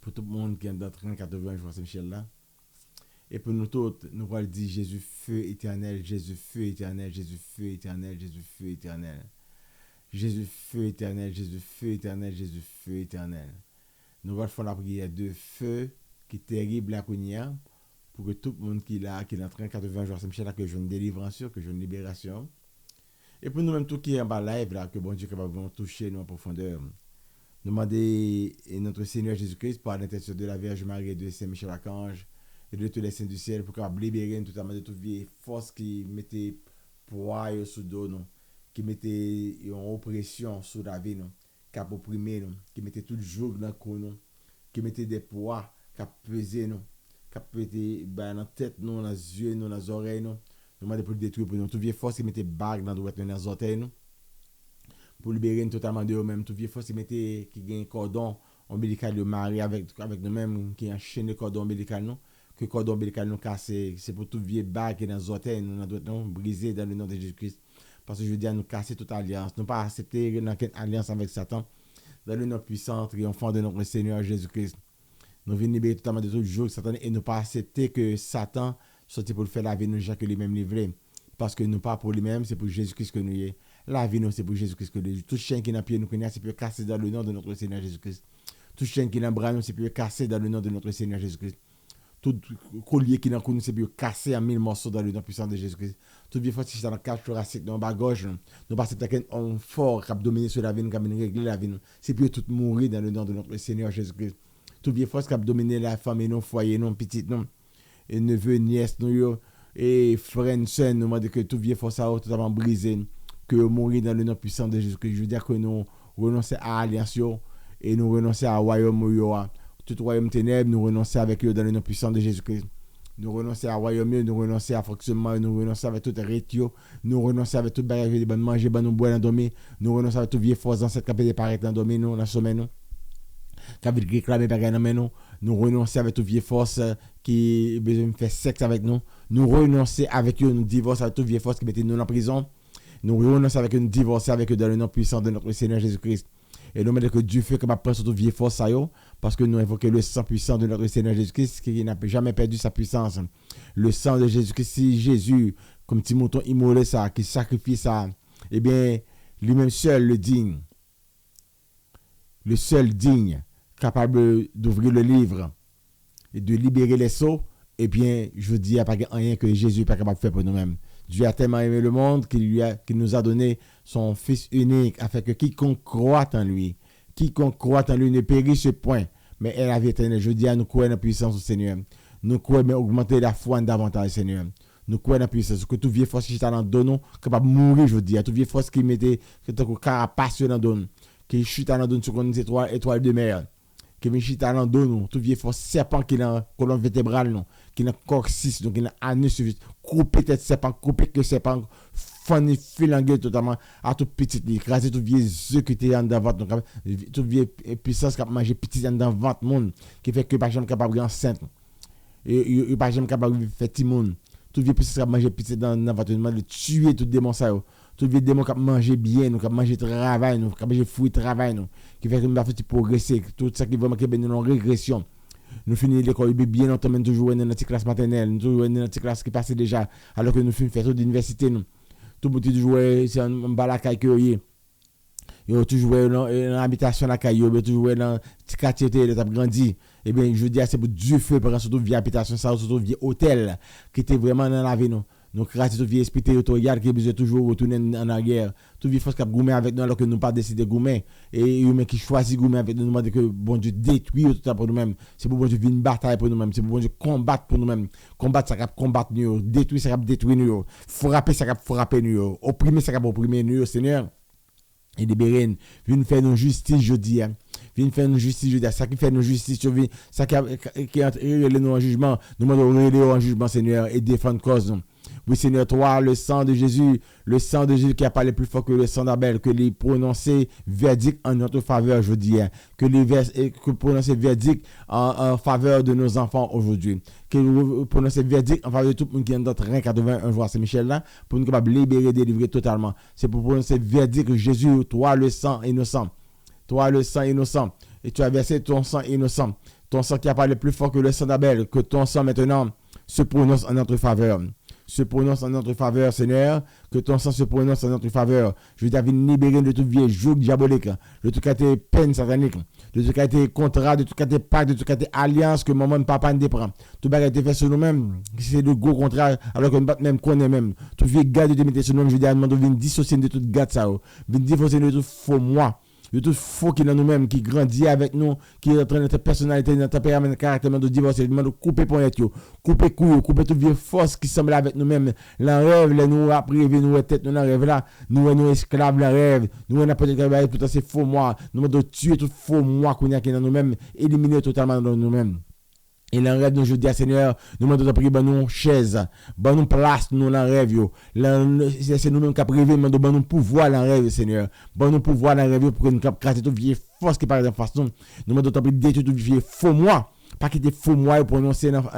Speaker 4: pour tout le monde qui est dans 30-80 jours Saint-Michel là. Et pour nous tous, nous allons dire Jésus feu éternel, Jésus feu éternel, Jésus feu éternel, Jésus feu éternel. Jésus feu éternel, Jésus feu éternel, Jésus feu éternel. Nous allons faire la prière de feu qui est terrible à Kounia pour que tout le monde qui est là, qui est dans 30-80 jours Saint-Michel là, que je une délivrance, que je une libération. Et pour nous-mêmes, tout qui est en bas live, là, que bon Dieu capable de toucher nous en profondeur. Nous demander notre Seigneur Jésus-Christ par l'intercession de la Vierge Marie et de Saint-Michel Archange et de tous les saints du ciel pour qu'on libérer nous totalement de toute vieille force qui mettait poids sous dos nous, qui mettait une oppression sur la vie nous, qui a opprimé nous, qui mettait tout le jour dans le cou nous, qui mettait des poids, qui a pesé nous, qui a pété dans la tête nous, dans les yeux nous, dans les oreilles nous. Nous demandons pour le détruire pour nous. Toute vieille force qui mettait bague dans les orteils nous. Pour libérer nous totalement de eux-mêmes. Toute vieille force qui gagne cordon ombilical yo marié avec nous-mêmes qui enchaîné cordon ombilical nous que cordon ombilical nous cassé c'est pour tout vieux bague qui est dans les orteils nous doit briser dans le nom de Jésus-Christ parce que je veux dire nous casser toute alliance nous pas accepter dans quelle alliance avec Satan dans le nom puissant triomphant de notre Seigneur Jésus-Christ nous venons libérer totalement de tout joug Satan et nous pas accepter que Satan sorti pour faire la vie nous déjà que lui-même livré parce que nous pas pour lui-même c'est pour Jésus-Christ que nous y est la vie nous c'est pour Jésus-Christ que nous tout chien qui n'a pied nous connaît c'est pour casser dans le nom de notre Seigneur Jésus-Christ tout chaîne qui n'a bras nous c'est pour casser dans le nom de notre Seigneur Jésus-Christ tout collier qui n'a cou nous c'est pour casser en 1000 morceaux dans le nom puissant de Jésus-Christ toute vie force qui dans la cage thoracique dans bas gauche nous pas c'est un fort qui a dominé sur la vie nous qui a régler la vie nous c'est pour tout mourir dans le nom de notre Seigneur Jésus-Christ toute vie force qui a dominé la famille nous foyer nous petite nous et neveu nièce nous et frère sœur nous demande que toute vie force a totalement brisé que mourir dans le nom puissant de Jésus-Christ je veux dire que nous renoncer à alliance et nous renoncer à royaume tout royaume ténèbres nous renoncer avec eux dans le nom puissant de Jésus-Christ nous renoncer à royaume nous renoncer à fonctionnement nous renoncer avec toute rétio nous renoncer avec toute bagage de manger nous boire dans dormir nous renoncer avec toute vieille force dans cette capacité paraître dans dormir nous dans sommeil nous qui veut réclamer bagage dans nous renoncer avec toute vieille force qui besoin faire sexe avec nous renoncer avec eux nous divorcer avec toute vieille force qui mettait nous en prison nous renoncer avec eux nous divorcer avec eux dans le nom puissant de notre Seigneur Jésus-Christ. Et nous mettons que Dieu fait que ma prendre surtout vieille force à eux, parce que nous invoquons le sang puissant de notre Seigneur Jésus-Christ qui n'a jamais perdu sa puissance. Le sang de Jésus-Christ, si Jésus, comme petit mouton immolé ça, qui sacrifie ça, eh bien, lui-même seul le digne, le seul digne, capable d'ouvrir le livre et de libérer les sceaux, eh bien, je vous dis, il n'y a pas rien que Jésus n'est pas capable de faire pour nous-mêmes. Dieu a tellement aimé le monde qu'il nous a donné son Fils unique afin que quiconque croit en lui ne périsse point, mais ait la vie éternelle. Je dis à nous croire dans la puissance du Seigneur. Nous croyons mais augmenter la foi davantage, Seigneur. Nous croyons dans la puissance. Que toute vieille force qui est dans le dos, capable de mourir, je dis. Toute vieille force qui mettait que carapace dans le dos, qui chute dans le dos sur une étoile de mer. Qui vient chita dans dos nous tout vieux force serpent qui dans colonne vertébrale nous qui dans coccyx donc qui dans anus couper tête serpent couper que serpent fanny filanguer totalement à tout petit écraser tout vieux œuf qui était en devant donc tout vieux puissance qui a manger petit en devant ventre monde qui fait que pas jamais capable enceinte et pas jamais capable faire petit monde tout vieux puissance qui a manger petit dans ventre de tuer tout démon ça tout vieux démon qui a manger bien nous qui a manger travail nous qui a manger fruit travail nous qui fait que nous va faire progresser tout ça qui va marquer ben une régression nous finir l'école bien longtemps même toujours dans notre classe maternelle nous toujours dans notre classe qui passait déjà alors que nous finir faire toute l'université nous tout petit jouer c'est un balakaï que yo toujours dans l'habitation la caille yo toujours dans petit quartier de t'a grandi et bien je dis c'est pour Dieu fait par surtout via habitation ça surtout via hôtel qui était vraiment dans la vie nous créons tout vieux esprit territorial qui besoin toujours retourner en arrière tout vieux force qui a goumé avec nous alors que nous pas décidé goumé et humain qui choisit goumé avec nous demande que bon Dieu détruit tout pour nous-mêmes c'est pour bon Dieu une bataille pour nous-mêmes c'est pour bon Dieu combattre pour nous-mêmes combattre ça cap combattre nous détruire ça cap détruire nous frapper ça cap frapper nous opprimer ça cap opprimer nous Seigneur et libérer viens faire nos justice jeudi viens faire nos justice jeudi ça qui fait nos justice ça qui entre nous en jugement nous demandons en jugement Seigneur et défendre cause nous. Oui, Seigneur, toi, le sang de Jésus qui a parlé plus fort que le sang d'Abel, que les prononcer verdict en notre faveur aujourd'hui, que prononcer verdict en faveur de nos enfants aujourd'hui, que prononcer verdict en faveur de tout le monde qui est dans 81 jours, c'est Michel là, pour nous capables libérer, délivrer totalement. C'est pour prononcer verdict que Jésus, toi, le sang innocent, et tu as versé ton sang innocent, ton sang qui a parlé plus fort que le sang d'Abel, que ton sang maintenant se prononce en notre faveur. Se prononce en notre faveur, Seigneur, que ton sang se prononce en notre faveur. Je t'avais libéré de tout vieux joug diabolique, de tout côté peine satanique, de tout côté contrat, de tout côté pacte, de tout côté alliance que maman et papa ne prend. Tout bagage été fait sur nous-mêmes, c'est de gros contrats, alors que nous ne même connaît même. Tout vieux garde de mettre sur nous-mêmes, je dis à nous de dissocier de tout garde ça, de dissocier de tout faux moi. De tout faux qui est dans nous-mêmes, qui grandit avec nous, qui est en train de notre personnalité, notre tempérament, notre caractère, de divorcer, de couper pour être, couper couille, couper toute vieille force qui semble avec nous-mêmes. La rêve, nous a privé, nous tête, nous la rêve là, nous esclaves, la rêve, nous on a peut-être tout ces faux moi, nous devons tuer tout faux moi qu'on a qui est dans nous-mêmes, éliminer totalement dans nous-mêmes. Et dans le rêve, nous, je dis à Seigneur, nous demandons de prier, ben nous, chaise, ben nous, place, nous, dans le rêve, yo. C'est nous-mêmes qui avons prié, nous demandons pouvoir dans le rêve, Seigneur. Ben nous, pouvoir dans le rêve, pour que nous casser toute vieille force qui paraît de façon. Nous demandons de prier, détruire toute vieille faux moi. Pas qu'il y ait faux moi pour nous, Seigneur.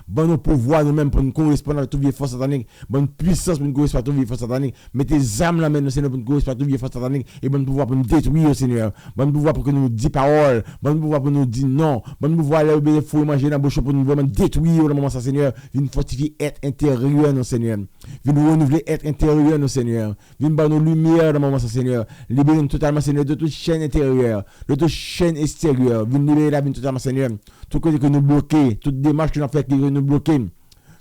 Speaker 4: Ben nous, pouvoir nous-mêmes pour nous correspondre avec toute vieille force satanique. Bonne puissance pour nous correspondre avec toute vieille force satanique. Mettez les âmes là, maintenant, Seigneur, pour nous correspondre avec toute vieille force satanique. Et bon pouvoir pour nous détruire, Seigneur. Bon pouvoir pour que nous disions parole. Bon pouvoir pour nous dire non. Bon pouvoir aller au fou manger dans la bouche pour nous vraiment détruire le moment ça, Seigneur. Viens fortifier être intérieur, non, Seigneur. Viens nous renouveler être intérieur, non, Seigneur. Viens nous nos lumière dans le moment ça, Seigneur. Libère-nous totalement, Seigneur, de toute chaîne intérieure, de toute chaîne extérieure. Viens libérer la vie totalement, Seigneur. Tout côté que nous bloquons, toute démarche que nous faisons qui nous bloquons,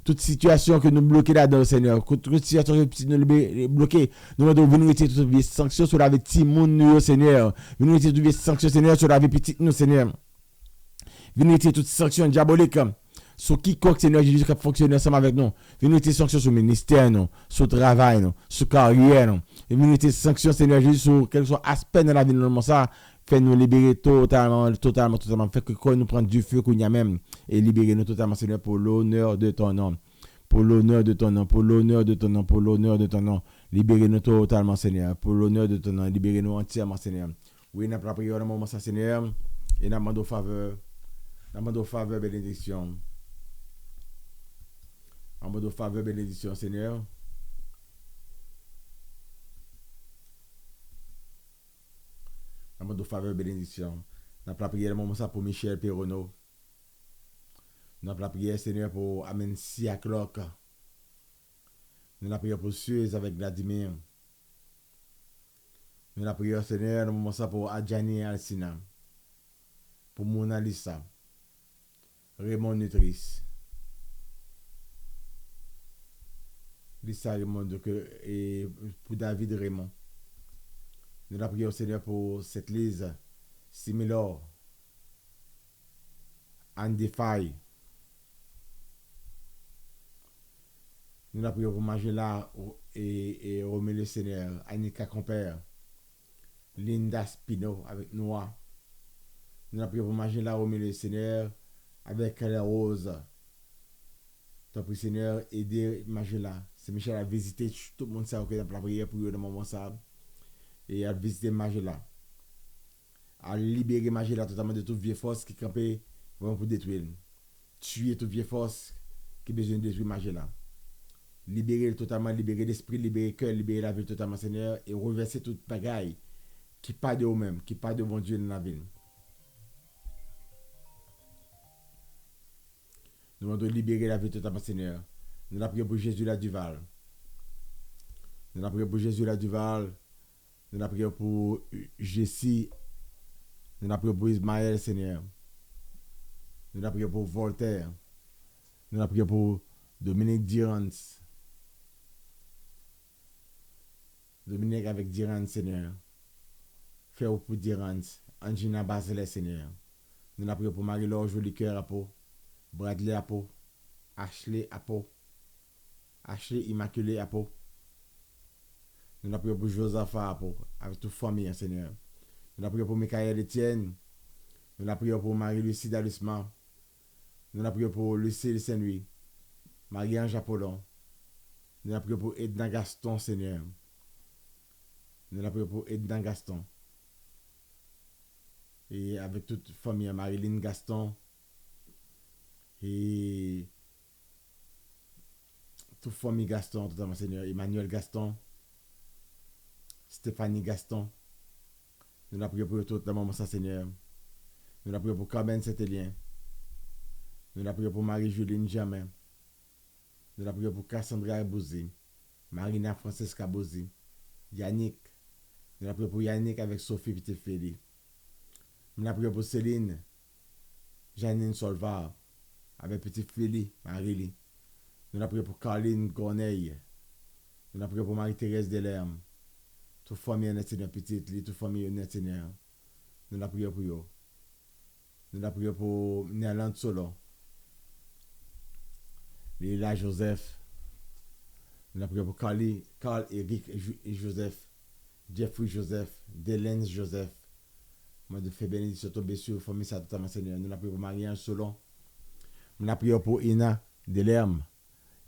Speaker 4: toute situation que nous bloquons là-dedans, Seigneur, toute situation que nous bloquons, nous devons venir retirer toutes les sanctions sur la vie petit monde, Seigneur. Venir retirer toutes les sanctions, Seigneur, sur la vie petite nous, Seigneur. Venir retirer toutes les sanctions diaboliques sur quiconque, Seigneur Jésus, qui fonctionne ensemble avec nous. Venir retirer sanctions sur le ministère, sur le travail, sur la carrière. Venir retirer sanctions, Seigneur Jésus, sur quel soit aspect de la vie de nous, ça. Fait nous libérer totalement. Fait que nous prendre du feu qu'on y a même. Et libérer nous totalement, Seigneur, pour l'honneur de ton nom. Pour l'honneur de ton nom. Pour l'honneur de ton nom. Pour l'honneur de ton nom. Libérez nous totalement, Seigneur. Pour l'honneur de ton nom. Libérez nous entièrement, Seigneur. Oui, nous avons la prière dans le moment, ça, Seigneur. Et nous demandons faveur. Nous demandons faveur, bénédiction. Nous demandons faveur, bénédiction, Seigneur. Nous demandons faveur, bénédiction. Nous avons la prière dans le moment, ça, pour Michel Perronneau. Nous avons la prière, Seigneur, pour Amen Siaklok. Nous avons la prière pour Suez avec Vladimir. Nous avons la prière, Seigneur, dans le moment, ça, pour Adjani Alcina. Pour Mona Lisa. Raymond Nutrice. Lisa Raymond et pour David Raymond. Nous la prions au Seigneur pour cette Lise, Similor, Andy Faye. Nous la prions pour Magella et Romélie Seigneur, Annika Compère, Linda Spino avec Noah. Nous la prions pour Magella, Romélie Seigneur avec Claire Rose. Ton prie Seigneur, aider Magella. C'est Michel a visité tout le monde ça que la prière pour eux dans le moment ça. Et à visiter Magella. À libérer Magella totalement de toute vieille force qui campait vraiment pour détruire. Tuer toute vieille force qui a besoin de détruire Magella. Libérer totalement, libérer l'esprit, libérer le cœur, libérer la vie totalement, Seigneur, et reverser toute bagaille qui pas de vous-même, qui pas de bon Dieu dans la ville. Nous demandons de libérer la vie totalement, Seigneur. Nous la prions pour Jésus la Duval. Nous la prions pour Jésus la Duval. Nous la prions pour Jessie. Nous la prions pour Ismaël, Seigneur. Nous la prions pour Voltaire. Nous la prions pour Dominique Dirans. Dominique avec Dirans, Seigneur. Faire pour Dirans. Angina Baselet, Seigneur. Nous la prions pour Marie-Laure Jolicoeur Apo. Bradley Apo. Ashley Apo. Ashley Immaculée Apo. Nous la prions pour Josaphat Apo. Avec toute famille, Seigneur. Nous la prions pour Michael Etienne. Nous la prions pour Marie-Lucie Dalisman. Nous la prions pour Lucille Saint-Louis. Marie-Ange Apollon. Nous la prions pour Edna Gaston, Seigneur. Nous la prions pour Edna Gaston. Et avec toute famille, Marilyn Gaston. Et toute famille Gaston, totalement, Seigneur. Emmanuel Gaston. Stéphanie Gaston. Nous la prions pour tout le moment, ça, Seigneur. Nous la prions pour Carmen Saint-Élien. Nous la prions pour Marie-Juline Jamin. Nous la prions pour Cassandra Bouzi. Marina Francesca Bouzi. Yannick. Nous la prions pour Yannick avec Sophie Pitefeli. Nous la prions pour Céline. Janine Solvar. Avec Petit Félix Marie-Lie. Nous la prions pour Caroline Corneille. Nous la prions pour Marie-Thérèse Delerme. Toute famille est Seigneur petite, toute famille est Seigneur. Nous la prions pour eux. Nous la prions pour Néerland Solon. Lila Joseph. Nous la prions pour Carl Eric et Joseph. Jeffrey Joseph. Délène Joseph. Moi de faire bénédiction tomber sur famille ça totalement, Seigneur. Nous la prions pour Marie-Ange Solon. La prière pour Ina Delerme,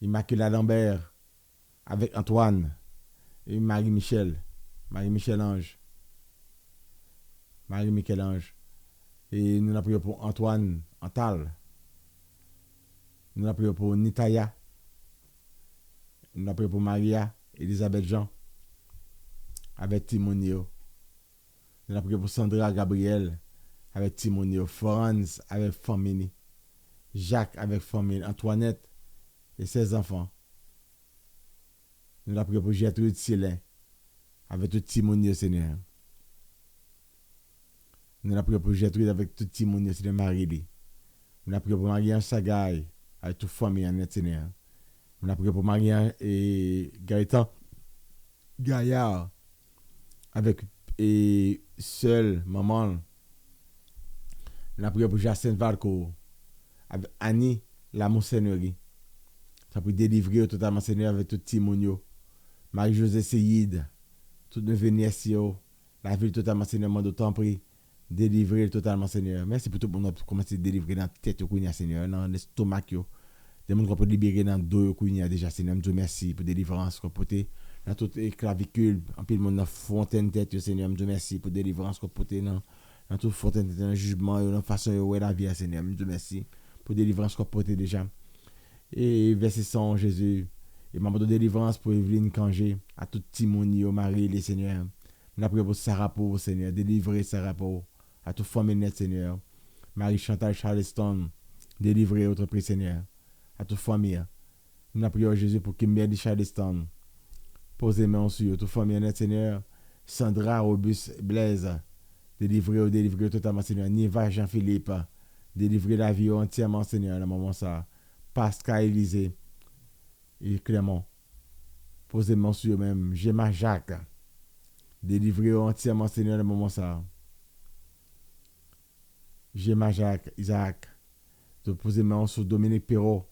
Speaker 4: Immaculée Lambert, avec Antoine, et Marie-Michel, Marie-Michel-Ange, Marie-Michel-Ange. Et nous la prions pour Antoine Antal. Nous la prions pour Nitaya. Nous la prions pour Maria, Elisabeth Jean, avec Timonio. Nous la prions pour Sandra Gabriel, avec Timonio. Florence, avec Famini. Jacques, avec Famini. Antoinette et ses enfants. Nous la prions pour Gertrude Silin, avec tout Timonio, Seigneur. Nous la prions pour Gertrude avec tout Timonio, Seigneur Marie. Nous la prions pour Marianne Sagay, avec toute famille en net, Seigneur. Nous la prions pour Marianne et Gaëtan Gaillard, avec et seule maman. Nous la prions pour Jacinthe Valcourt, avec Annie la Monseigneurie. Ça peut délivrer totalement, Seigneur, avec tout Timonio. Marie-Josée Seyid, toutes nos vénitions, la ville totalement, Seigneur, mon d'autant pris. Délivrer totalement, Seigneur. Merci pour tout le monde qui commence à délivrer dans la tête, Seigneur, dans l'estomac. Des gens qui peuvent libérer dans le dos, déjà, Seigneur. Dieu merci pour la délivrance qu'on peut dans toute clavicule. En plus, dans la fontaine tête, Seigneur. Dieu merci pour la délivrance qu'on peut dans toute fontaine tête, dans le jugement, dans la façon de la vie, Seigneur. Dieu merci pour la délivrance qu'on peut déjà. Et verset 100, Jésus. Et maman de délivrance pour Evelyne Kangé, à tout Timoni, au mari, les Seigneur. Nous prions pour Sarah pour Seigneur. Délivrer Sarah pour à toute famille net, Seigneur. Marie-Chantal Charleston, délivrer autre prix, Seigneur. À toute famille. Nous prions Jésus pour Kimberly Charleston. Posez main sur toute famille net, Seigneur. Sandra Robus Blaise, délivrer totalement, Seigneur. Niva Jean-Philippe, délivrer la vie entièrement, Seigneur, dans le moment ça. Pascal Élisée et Clément. Posez main sur eux-mêmes. Gemma Jacques, délivrer entièrement, Seigneur, dans le moment ça. Gemma Jacques, Isaac, de poser main sur Dominique Perrault.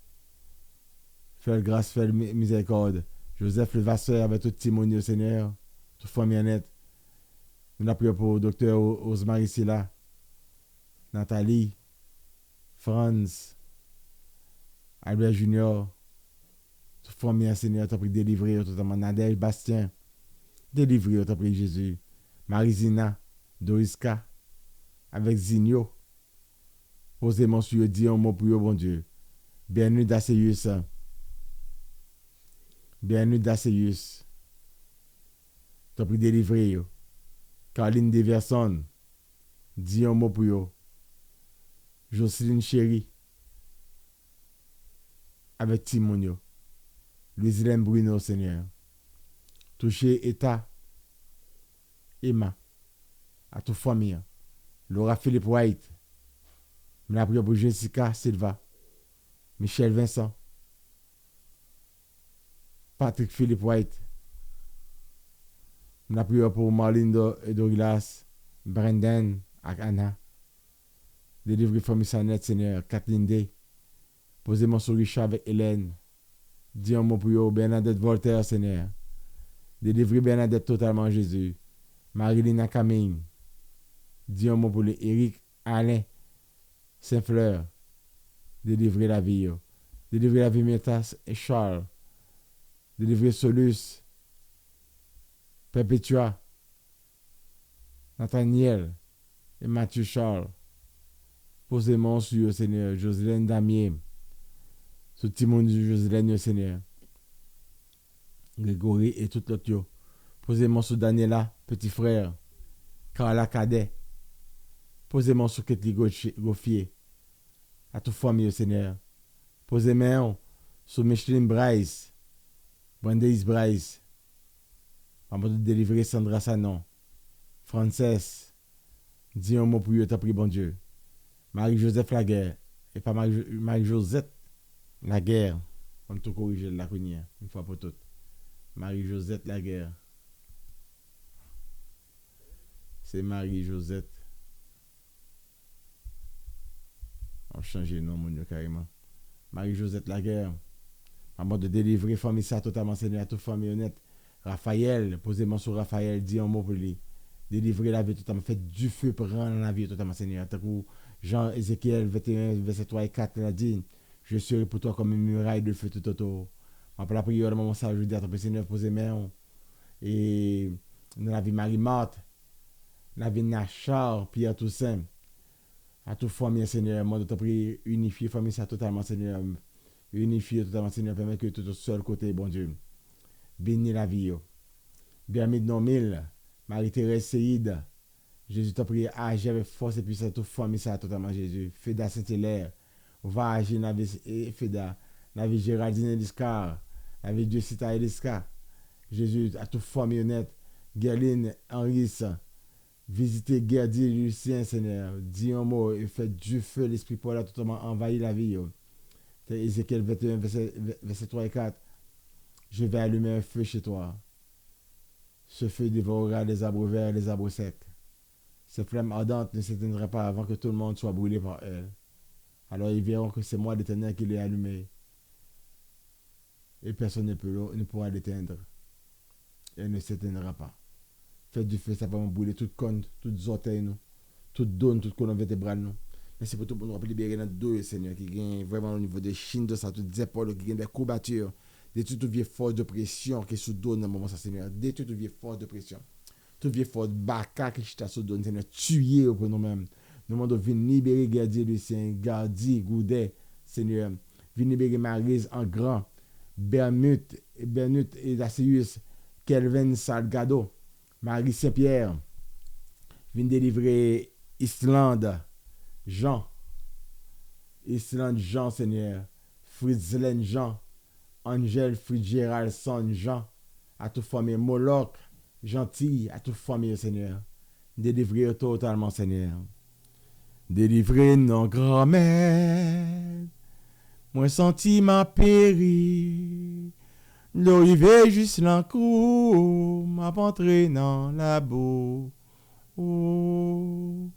Speaker 4: Faire grâce, faire miséricorde. Joseph Levasseur avec tout Timonio, Seigneur. Toute famille nette. Nous appuyons pour le docteur Osmarie Silla, Nathalie, Franz, Albert Junior. Toute famille, Seigneur, t'as pris délivrer totalement. Nadège Bastien, délivrer, t'as pris Jésus. Marizina, Doriska, avec Zinio. Posez mon sur dit un mot pour vous, bon Dieu. Bienvenue d'Asseus. Bienvenue d'Asseus. T'as pris délivrer. Caroline Deverson. Dit un mot pour vous. Jocelyne Chéri. Avec Timonio. Louisilène Bruno, Seigneur. Touché État. Emma. À toute famille. Laura Philippe White. Je la prière pour Jessica Silva, Michel Vincent, Patrick Philippe White. Je la prière pour Marlene et Douglas, Brendan et Anna. Délivrer famille Sanet, Seigneur, Kathleen Day. Posez-moi sur Richard avec Hélène. Dis un mot pour vous, Bernadette Voltaire, Seigneur. Délivrer Bernadette totalement, Jésus. Marilyn Camille. Dis un mot pour les Eric Alain. Saint-Fleur, délivrer la vie. Délivrer la vie Métas et Charles. Délivrer Solus, Perpetua, Nathaniel et Mathieu Charles. Posez mon sur Seigneur, Joselaine Damier. Sous Timon de Joselaine, Seigneur. Grégory et tout l'autre. Posez mon sur Daniela, petit frère. Carla Cadet. Posez-moi sur Ketli Goffier. À toute famille, Seigneur. Posez-moi sur Micheline Bryce. Brandeis Bryce. Avant de délivrer Sandra Sanon. Frances. Dis un mot pour vous, t'as pris, bon Dieu. Marie-Joseph Laguerre. Et pas Marie-Josette Laguerre. On tout corriger la cognière. Une fois pour toutes. Marie-Josette Laguerre. C'est Marie-Josette. On change le nom, mon Dieu, carrément. Marie-Josette Laguerre. Avant de délivrer famille ça totalement, Seigneur, à toute famille honnête. Raphaël, posez-moi sur Raphaël, dis un mot pour lui. Délivrer la vie totalement. Faites du feu pour rendre la vie totalement, Seigneur. Tant que Jean Ézéchiel 21, verset 3 et 4, il a dit Je serai pour toi comme une muraille de feu tout autour. Après la prière, moment ça, je dis à ton Seigneur, poser main. Et dans la vie Marie-Marthe, la vie Nachar, Pierre Toussaint, à toute famille, Seigneur, moi, de te prier, unifier famille, ça totalement, Seigneur. Unifier totalement, Seigneur, permet que tout au seul côté, bon Dieu. Bénis la vie. Bienvenue dans mille, Marie-Thérèse Seyid. Jésus t'a prié, agis avec force et puissance, toute famille, ça totalement, Jésus. Feda Saint-Hilaire, va agir dans la vie Feda, la vie Géraldine Eliscar, la vie Dieu Cita Eliscar. Jésus, à toute famille honnête, Gerline, Henri, visitez Gerdi, Lucien, Seigneur. Dis un mot et faites du feu, l'Esprit Paul a totalement envahi la vie. C'est Ézéchiel 21, verset 3 et 4. Je vais allumer un feu chez toi. Ce feu dévorera les arbres verts et les arbres secs. Cette flamme ardente ne s'éteindra pas avant que tout le monde soit brûlé par elle. Alors ils verront que c'est moi l'Éternel qui l'ai allumé. Et personne ne pourra l'éteindre. Elle ne s'éteindra pas. Faites du feu, ça va brûler toute conne, toutes orteils, nous, toute donne, toute colonne vertébrale. Nous. Merci pour tout le monde libérer notre dos, Seigneur, qui gagne vraiment au niveau de Chine, de ça, toutes les épaules, qui gagne des courbatures. Détruis toute vieille force de pression qui sous donne dans le moment, ça, Seigneur. Détruis toute vieille force de pression. Toute vieille force de baka qui t'a sous donne, Seigneur. Tuer pour nous-mêmes. Nous demandons de venir libérer Gardier Lucien, Gardi, Goudet, Seigneur. Venir libérer Maryse en grand. Bernut et Dacius, Kelvin Salgado, Marie Saint-Pierre. Venir délivrer Islande, Jean, Seigneur. Fritzlen Jean. Angèle Fitzgeraldson Jean, à toute famille Moloch, gentil, à toute famille, Seigneur. Délivrer totalement, Seigneur. Délivrer nos grand-mères. Moi senti ma péri. D'arriver juste l'encou, m'a entré dans la boue. Oh.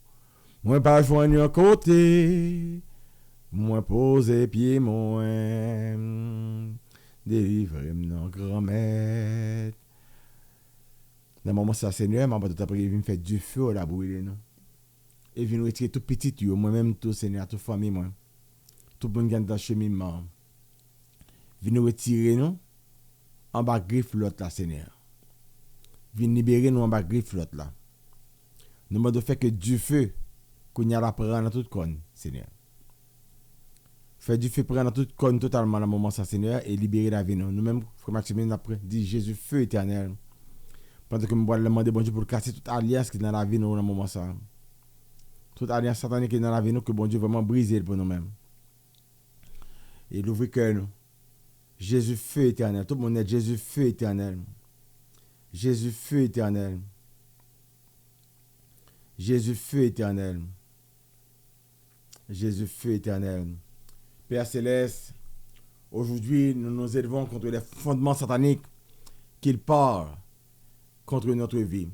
Speaker 4: Moi pas joindre un côté. Moi poser pied moins. Délivrez-moi, non, grand-mère. Dans le moment ça, Seigneur, ma tante prière, vient faire du feu la brûler, non. Et vient retirer tout petit, moi-même, tout, Seigneur, toute famille, moi. Tout le monde qui est dans le cheminement. Vient retirer, nous, en bas griffe l'autre, là, Seigneur. Vient libérer, nous, en bas griffe l'autre, là. Nous demandons de faire que du feu, qu'on y a la prendre dans toute conne, Seigneur. Fait du feu prendre toute conne totalement dans le moment ça, Seigneur, et libérer la vie. Nous-mêmes, frère Maximilien, après, dit Jésus, feu éternel. Pendant que nous allons demander bon Dieu pour casser toute alliance qui est dans la vie, nous, dans le moment ça. Toute alliance satanique qui est dans la vie, nous, que bon Dieu vraiment briser pour nous-mêmes. Et l'ouvrir cœur, nous. Jésus, feu éternel. Tout le monde est Jésus, feu éternel. Jésus, feu éternel. Jésus, feu éternel. Jésus, feu éternel. Père Céleste, aujourd'hui, nous nous élevons contre les fondements sataniques qu'il parle contre notre vie.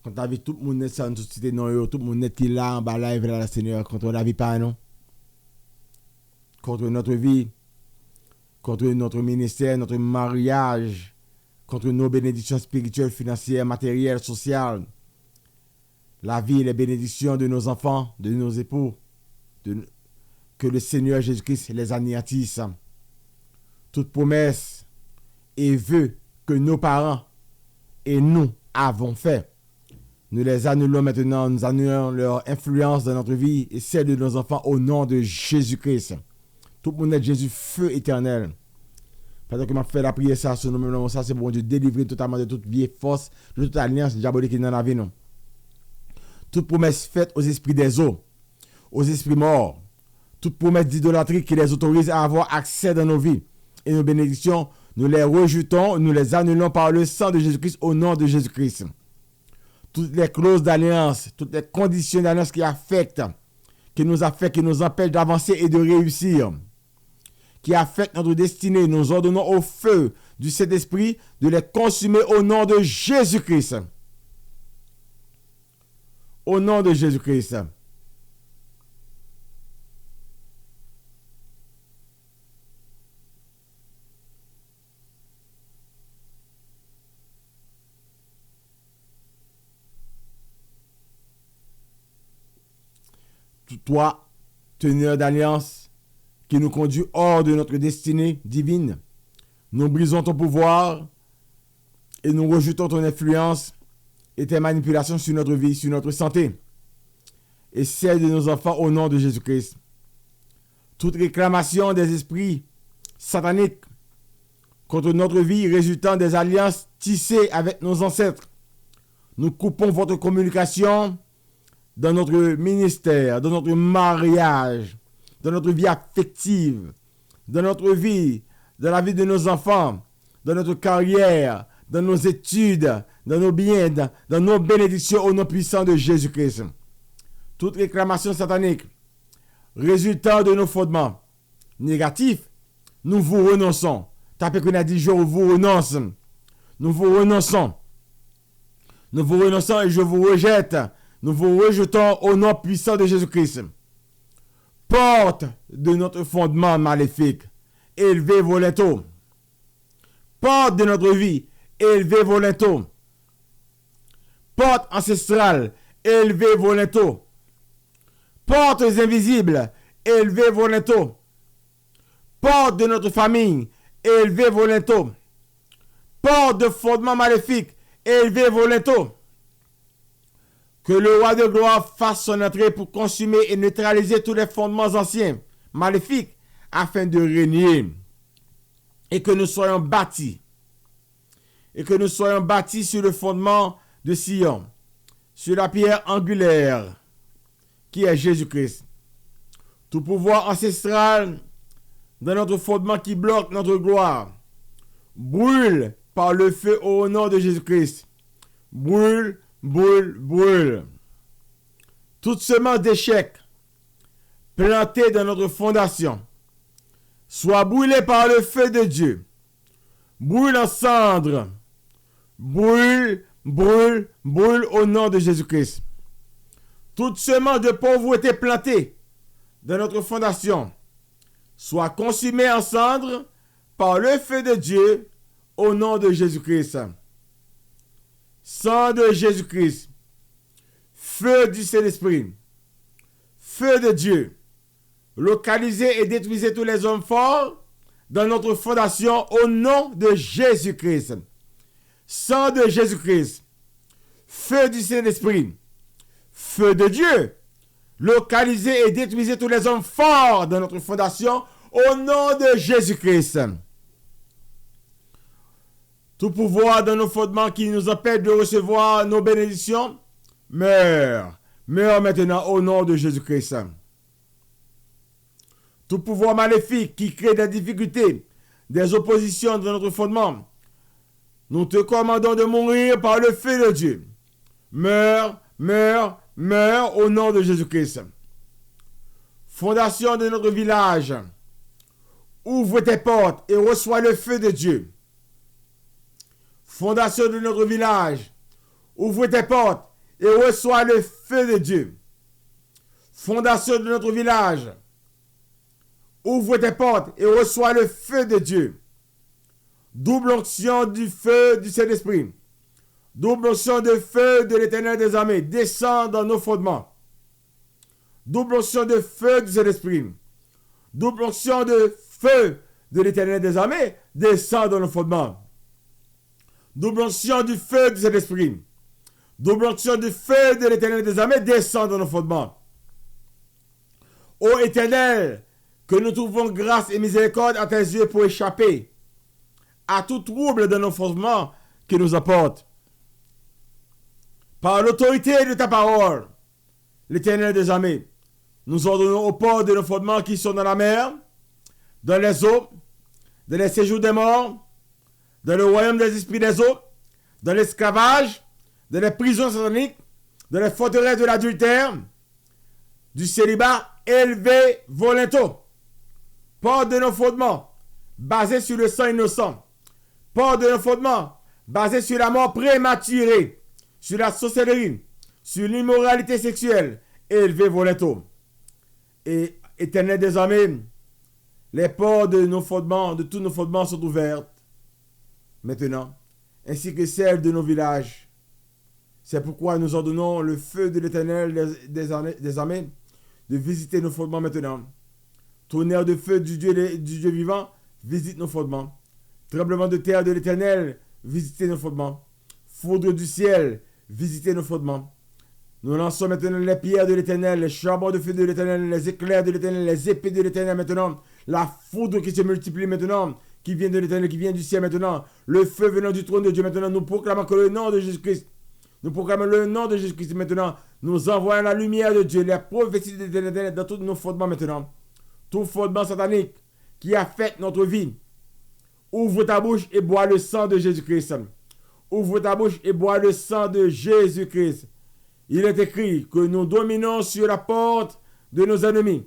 Speaker 4: Quand la vie, tout le monde est dans une société, tout le monde est qui est là en bas, là, vers le Seigneur, contre la vie, pas non. Contre notre vie, contre notre ministère, notre mariage, contre nos bénédictions spirituelles, financières, matérielles, sociales. La vie et les bénédictions de nos enfants, de nos époux, que le Seigneur Jésus-Christ les anéantisse. Toute promesse et vœux que nos parents et nous avons fait, nous les annulons maintenant, nous annulons leur influence dans notre vie et celle de nos enfants au nom de Jésus-Christ. Tout le monde est Jésus, feu éternel. Pendant que m'a fait la prière, ça, sur nous, ça, c'est pour Dieu délivrer totalement de toute vieille force, de toute alliance diabolique qui est dans la vie, non. Toute promesse faite aux esprits des eaux, aux esprits morts, toute promesse d'idolâtrie qui les autorise à avoir accès dans nos vies et nos bénédictions, nous les rejetons, nous les annulons par le sang de Jésus-Christ au nom de Jésus-Christ. Toutes les clauses d'alliance, toutes les conditions d'alliance qui affectent, qui nous affectent, qui nous empêchent d'avancer et de réussir, qui affectent notre destinée, nous ordonnons au feu du Saint-Esprit de les consumer au nom de Jésus-Christ. Au nom de Jésus-Christ. Toi, teneur d'alliance qui nous conduit hors de notre destinée divine. Nous brisons ton pouvoir et nous rejetons ton influence et tes manipulations sur notre vie, sur notre santé et celle de nos enfants au nom de Jésus-Christ. Toute réclamation des esprits sataniques contre notre vie résultant des alliances tissées avec nos ancêtres, nous coupons votre communication dans notre ministère, dans notre mariage, dans notre vie affective, dans notre vie, dans la vie de nos enfants, dans notre carrière, dans nos études, dans nos biens, dans nos bénédictions au nom puissant de Jésus-Christ. Toute réclamation satanique résultant de nos fondements négatifs, nous vous renonçons. Tapez qu'on a dit je vous renonce. Nous vous renonçons. Nous vous renonçons et je vous rejette. Nous vous rejetons au nom puissant de Jésus-Christ. Porte de notre fondement maléfique, élevez vos linteaux. Porte de notre vie, élevez vos linteaux. Porte ancestrale, élevez vos linteaux. Portes invisibles, élevez vos linteaux. Porte de notre famille, élevez vos linteaux. Porte de fondement maléfique, élevez vos linteaux. Que le roi de gloire fasse son entrée pour consumer et neutraliser tous les fondements anciens, maléfiques, afin de régner. Et que nous soyons bâtis. Et que nous soyons bâtis sur le fondement de Sion, sur la pierre angulaire, qui est Jésus-Christ. Tout pouvoir ancestral dans notre fondement qui bloque notre gloire, brûle par le feu au nom de Jésus-Christ. Brûle, brûle, brûle. Toute semence d'échec plantée dans notre fondation soit brûlée par le feu de Dieu. Brûle en cendres. Brûle, brûle, brûle au nom de Jésus-Christ. Toute semence de pauvreté plantée dans notre fondation soit consumée en cendres par le feu de Dieu au nom de Jésus-Christ. Sang de Jésus-Christ, feu du Saint-Esprit, feu de Dieu, localisez et détruisez tous les hommes forts dans notre fondation au nom de Jésus-Christ. Sang de Jésus-Christ, feu du Saint-Esprit, feu de Dieu, localisez et détruisez tous les hommes forts dans notre fondation au nom de Jésus-Christ. Tout pouvoir dans nos fondements qui nous empêche de recevoir nos bénédictions, meurt. Meurt maintenant au nom de Jésus-Christ. Tout pouvoir maléfique qui crée des difficultés, des oppositions dans notre fondement, nous te commandons de mourir par le feu de Dieu. Meurs, meurs, meurs au nom de Jésus-Christ. Fondation de notre village, ouvre tes portes et reçois le feu de Dieu. Fondation de notre village, ouvre tes portes et reçois le feu de Dieu. Fondation de notre village, ouvre tes portes et reçois le feu de Dieu. Double onction du feu du Saint-Esprit. Double onction de feu de l'Éternel des armées descend dans nos fondements. Double onction de feu du Saint-Esprit. Double onction de feu de l'Éternel des armées descend dans nos fondements. Double onction du feu du Saint-Esprit. Double onction du feu de l'Éternel des armées descend dans nos fondements. Ô Éternel, que nous trouvons grâce et miséricorde à tes yeux pour échapper à tout trouble dans nos fondements qui nous apporte. Par l'autorité de ta parole, l'Éternel des armées, nous ordonnons au port de nos fondements qui sont dans la mer, dans les eaux, dans les séjours des morts, dans le royaume des esprits des eaux, dans l'esclavage, dans les prisons sataniques, dans les forteresses de l'adultère, du célibat, élevez vos linteaux. Port de nos fondements, basés sur le sang innocent. Port de nos fondements, basés sur la mort prématurée, sur la sorcellerie, sur l'immoralité sexuelle, élevez vos linteaux. Et Éternel des armées, les ports de nos fondements, de tous nos fondements sont ouverts maintenant, ainsi que celles de nos villages. C'est pourquoi nous ordonnons le feu de l'Éternel des armées de visiter nos fondements maintenant. Tonnerre de feu du Dieu vivant, visite nos fondements. Tremblement de terre de l'Éternel, visitez nos fondements. Foudre du ciel, visitez nos fondements. Nous lançons maintenant les pierres de l'Éternel, les charbons de feu de l'Éternel, les éclairs de l'Éternel, les épées de l'Éternel maintenant. La foudre qui se multiplie maintenant, qui vient de l'Éternel, qui vient du ciel maintenant. Le feu venant du trône de Dieu maintenant. Nous proclamons que le nom de Jésus-Christ. Nous proclamons le nom de Jésus-Christ maintenant. Nous envoyons la lumière de Dieu, les prophéties de l'Éternel dans tous nos fondements maintenant. Tout fondement satanique qui affecte notre vie. Ouvre ta bouche et bois le sang de Jésus-Christ. Ouvre ta bouche et bois le sang de Jésus-Christ. Il est écrit que nous dominons sur la porte de nos ennemis.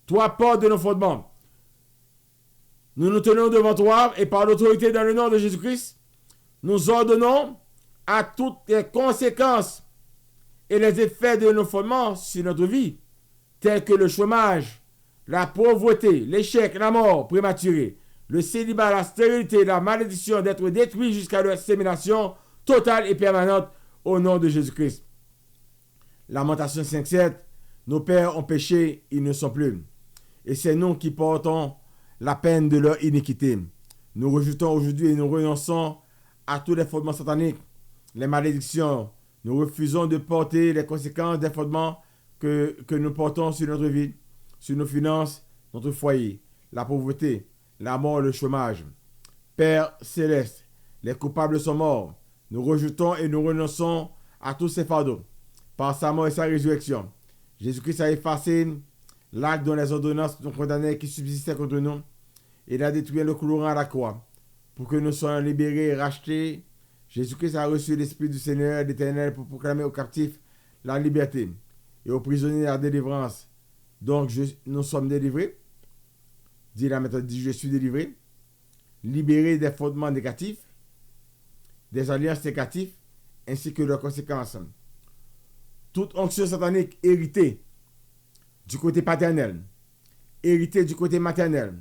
Speaker 4: Toi, porte de nos fondements. Nous nous tenons devant toi et par l'autorité dans le nom de Jésus-Christ, nous ordonnons à toutes les conséquences et les effets de nos fondements sur notre vie, tels que le chômage, la pauvreté, l'échec, la mort prématurée, le célibat, la stérilité, la malédiction d'être détruits jusqu'à leur sémination totale et permanente au nom de Jésus-Christ. Lamentation 5.7, nos pères ont péché, ils ne sont plus. Et c'est nous qui portons la peine de leur iniquité. Nous rejetons aujourd'hui et nous renonçons à tous les fondements sataniques, les malédictions. Nous refusons de porter les conséquences des fondements que nous portons sur notre vie, sur nos finances, notre foyer, la pauvreté, la mort, le chômage. Père céleste, les coupables sont morts. Nous rejetons et nous renonçons à tous ces fardeaux. Par sa mort et sa résurrection, Jésus-Christ a effacé l'acte dont les ordonnances nous condamnaient qui subsistaient contre nous. Il a détruit le couleur à la croix. Pour que nous soyons libérés et rachetés, Jésus-Christ a reçu l'Esprit du Seigneur et d'Éternel pour proclamer aux captifs la liberté et aux prisonniers la délivrance. Donc nous sommes délivrés. Dis là maintenant, dis je suis délivré. Libéré des fondements négatifs, des alliances négatives, ainsi que leurs conséquences. Toute onction satanique héritée du côté paternel, héritée du côté maternel,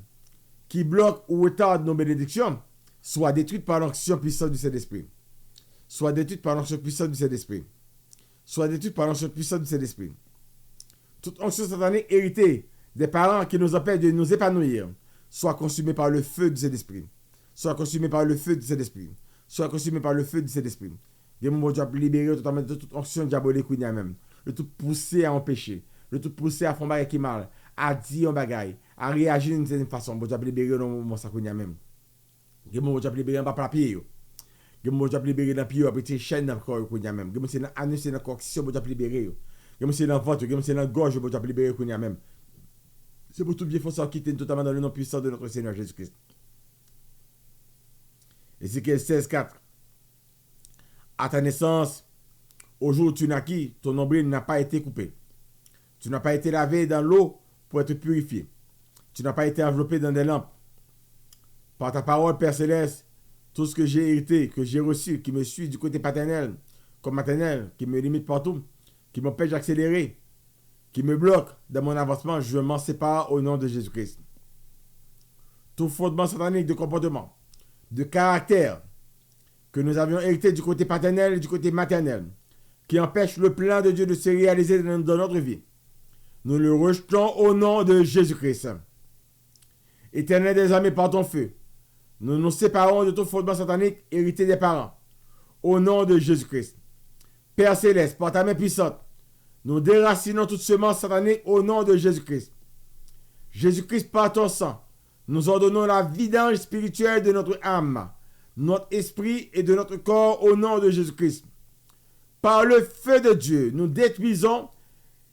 Speaker 4: qui bloque ou retarde nos bénédictions, soit détruite par l'onction puissante du Saint-Esprit. Soit détruite par l'onction puissante du Saint-Esprit. Soit détruite par l'onction puissante du Saint-Esprit. Toute onction satanique héritée des parents qui nous empêchent de nous épanouir, soit consumée par le feu du Saint-Esprit. Soit consumée par le feu du Saint-Esprit. Soit consumée par le feu du Saint-Esprit. Dieu mon Dieu a libéré totalement de toute onction diabolique ou même. Le tout poussé à empêcher. Le tout poussé à faire un bagage qui mal. À dire un bagage. À réagir d'une certaine façon. Bon Dieu a libéré dans mon saconia même. Dieu mon Dieu a libéré dans papier. Dieu mon Dieu a libéré dans pied. Après tes chaînes dans le corps. Même. Dieu mon Dieu a annoncé dans le corps. Bon Dieu a libéré. Dieu mon Dieu dans le ventre. Dieu mon Dieu dans la gorge. Bon Dieu a libéré même. C'est pour tout bien faire ça quitter totalement dans le nom puissant de notre Seigneur Jésus-Christ. Ézéchiel 16.4. À ta naissance, au jour où tu naquis, ton nombril n'a pas été coupé. Tu n'as pas été lavé dans l'eau pour être purifié. Tu n'as pas été enveloppé dans des lampes. Par ta parole, Père Céleste, tout ce que j'ai hérité, que j'ai reçu, qui me suit du côté paternel comme maternel, qui me limite partout, qui m'empêche d'accélérer, qui me bloque dans mon avancement, je m'en sépare au nom de Jésus-Christ. Tout fondement satanique de comportement, de caractère, que nous avions hérité du côté paternel et du côté maternel, qui empêche le plan de Dieu de se réaliser dans notre vie. Nous le rejetons au nom de Jésus-Christ. Éternel des armées, par ton feu, nous nous séparons de tout fondement satanique hérité des parents, au nom de Jésus-Christ. Père Céleste, par ta main puissante, nous déracinons toute semence satanique au nom de Jésus-Christ. Jésus-Christ, par ton sang, nous ordonnons la vidange spirituelle de notre âme, notre esprit et de notre corps au nom de Jésus-Christ. Par le feu de Dieu, nous détruisons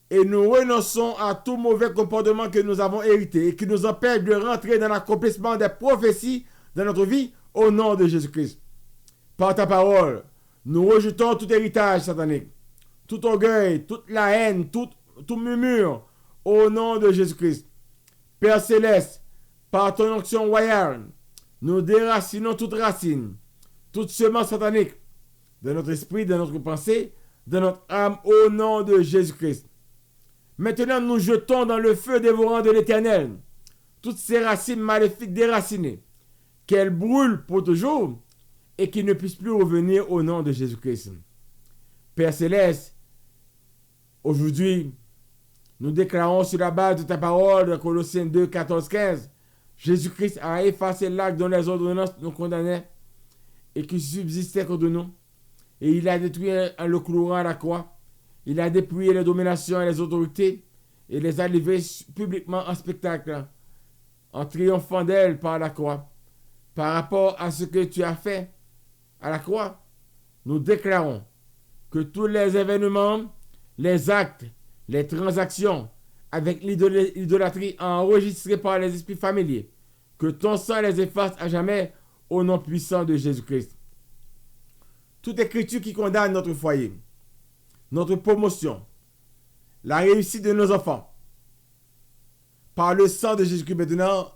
Speaker 4: et nous renonçons à tout mauvais comportement que nous avons hérité et qui nous empêche de rentrer dans l'accomplissement des prophéties dans notre vie au nom de Jésus-Christ. Par ta parole, nous rejetons tout héritage satanique, tout orgueil, toute la haine, tout murmure au nom de Jésus-Christ. Père Céleste, par ton onction royale, nous déracinons toute racine, toute semence satanique de notre esprit, de notre pensée, de notre âme au nom de Jésus-Christ. Maintenant, nous jetons dans le feu dévorant de l'Éternel toutes ces racines maléfiques déracinées, qu'elles brûlent pour toujours et qui ne puissent plus revenir au nom de Jésus-Christ. Père Céleste, aujourd'hui, Nous déclarons sur la base de ta parole, de Colossiens 2, 14, 15, Jésus-Christ a effacé l'acte dont les ordonnances nous condamnaient et qui subsistait contre nous. Et il a détruit en le clouant à la croix. Il a dépouillé les dominations et les autorités et les a livrées publiquement en spectacle, en triomphant d'elles par la croix. Par rapport à ce que tu as fait à la croix, nous déclarons que tous les événements, les actes, les transactions avec l'idolâtrie enregistrées par les esprits familiers, que ton sang les efface à jamais au nom puissant de Jésus-Christ. Toute écriture qui condamne notre foyer, notre promotion, la réussite de nos enfants, par le sang de Jésus-Christ maintenant,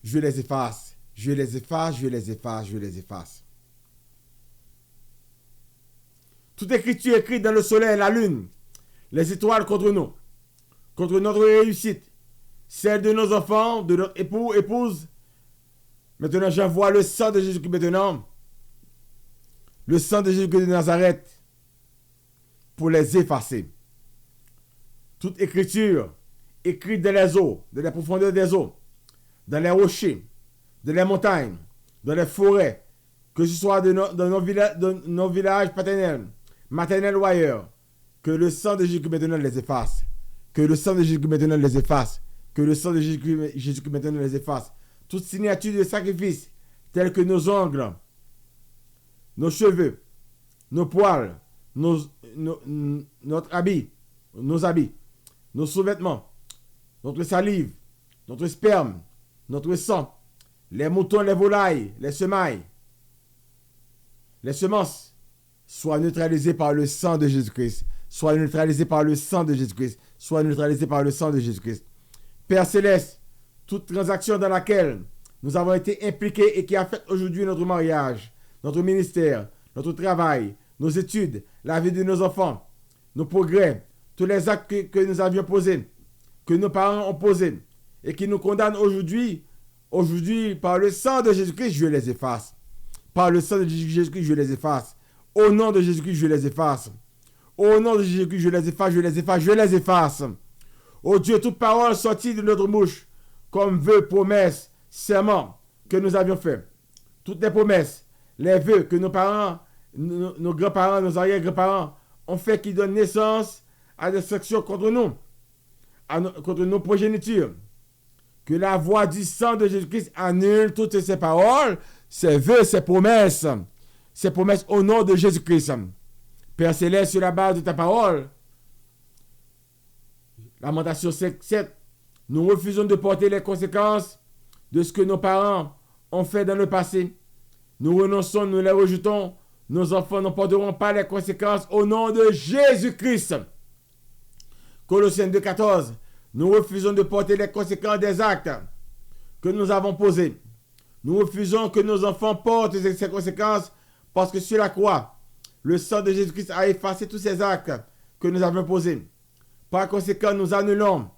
Speaker 4: je les efface. Je les efface, je les efface, je les efface. Toute écriture écrite dans le soleil, la lune, les étoiles contre nous, contre notre réussite, celle de nos enfants, de notre époux, épouse. Maintenant, j'envoie le sang de Jésus-Christ maintenant, le sang de Jésus-Christ de Nazareth, pour les effacer. Toute écriture écrite dans les eaux, dans les profondeurs des eaux, dans les rochers, dans les montagnes, dans les forêts, que ce soit dans nos villages paternels, maternels ou ailleurs, que le sang de Jésus maintenant les efface. Que le sang de Jésus maintenant les efface. Que le sang de Jésus maintenant les efface. Toute signature de sacrifice, telle que nos ongles, nos cheveux, nos poils, notre habit, nos habits, nos sous-vêtements, notre salive, notre sperme, notre sang, les moutons, les volailles, les semailles, les semences, soient neutralisés par le sang de Jésus-Christ. Soient neutralisés par le sang de Jésus-Christ. Soient neutralisés par le sang de Jésus-Christ. Père Céleste, toute transaction dans laquelle nous avons été impliqués et qui affecte aujourd'hui notre mariage, notre ministère, notre travail, nos études, la vie de nos enfants, nos progrès, tous les actes que nous avions posés, que nos parents ont posés et qui nous condamnent aujourd'hui, par le sang de Jésus-Christ, je les efface. Par le sang de Jésus-Christ, je les efface. Au nom de Jésus-Christ, je les efface. Au nom de Jésus-Christ, je les efface, je les efface, je les efface. Oh Dieu, toute parole sortie de notre bouche, comme vœux, promesses, serments que nous avions faits. Toutes les promesses, les vœux que nos parents, nos grands-parents, nos arrière-grands-parents ont fait qui donnent naissance à des sections contre nous, contre nos progénitures. Que la voix du sang de Jésus-Christ annule toutes ces paroles, ces vœux, ces promesses au nom de Jésus-Christ. Père Céleste, sur la base de ta parole, Lamentation 5:7, nous refusons de porter les conséquences de ce que nos parents ont fait dans le passé. Nous renonçons, nous les rejetons. Nos enfants ne porteront pas les conséquences au nom de Jésus-Christ. Colossiens 2:14, nous refusons de porter les conséquences des actes que nous avons posés. Nous refusons que nos enfants portent ces conséquences parce que sur la croix, le sang de Jésus-Christ a effacé tous ces actes que nous avons posés. Par conséquent, nous annulons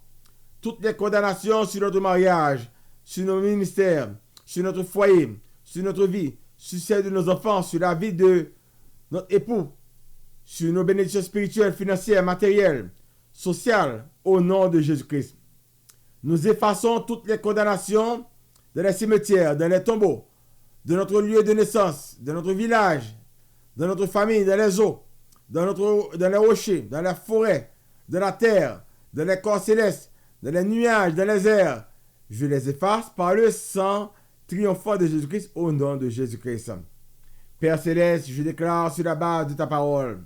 Speaker 4: toutes les condamnations sur notre mariage, sur nos ministères, sur notre foyer, sur notre vie, sur celle de nos enfants, sur la vie de notre époux, sur nos bénédictions spirituelles, financières, matérielles, sociales, au nom de Jésus-Christ. Nous effaçons toutes les condamnations dans les cimetières, dans les tombeaux, de notre lieu de naissance, de notre village, de notre famille, dans les eaux, dans les rochers, dans la forêt, dans la terre, dans les corps célestes, dans les nuages, dans les airs. Je les efface par le sang triomphant de Jésus-Christ au nom de Jésus-Christ. Père Céleste, je déclare sur la base de ta parole,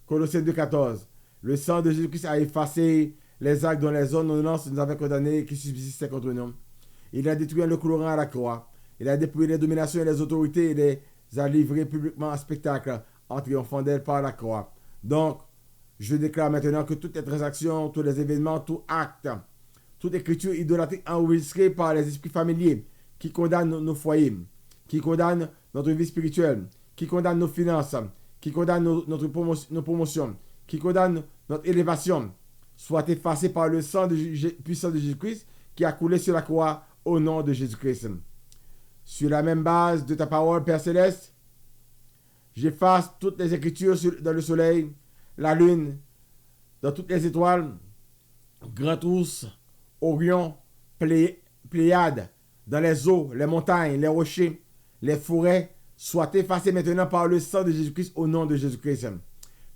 Speaker 4: Colossiens 2:14, le sang de Jésus-Christ a effacé les actes dont les ordonnances nous avaient condamnés et qui subsistaient contre nous. Il a détruit le colorant à la croix. Il a dépouillé les dominations et les autorités et les a livrées publiquement en spectacle en triomphant d'elles par la croix. Donc, je déclare maintenant que toutes les transactions, tous les événements, tout acte, toute écriture idolâtrique enregistrée par les esprits familiers qui condamnent nos foyers, qui condamnent notre vie spirituelle, qui condamnent nos finances, qui condamnent nos promotions, qui condamnent notre élévation, soit effacée par le sang puissant de Jésus-Christ qui a coulé sur la croix au nom de Jésus-Christ. Sur la même base de ta parole, Père Céleste, j'efface toutes les écritures dans le soleil, la lune, dans toutes les étoiles, Grand Ours, Orion, Pléiade, dans les eaux, les montagnes, les rochers, les forêts, soient effacés maintenant par le sang de Jésus-Christ au nom de Jésus-Christ.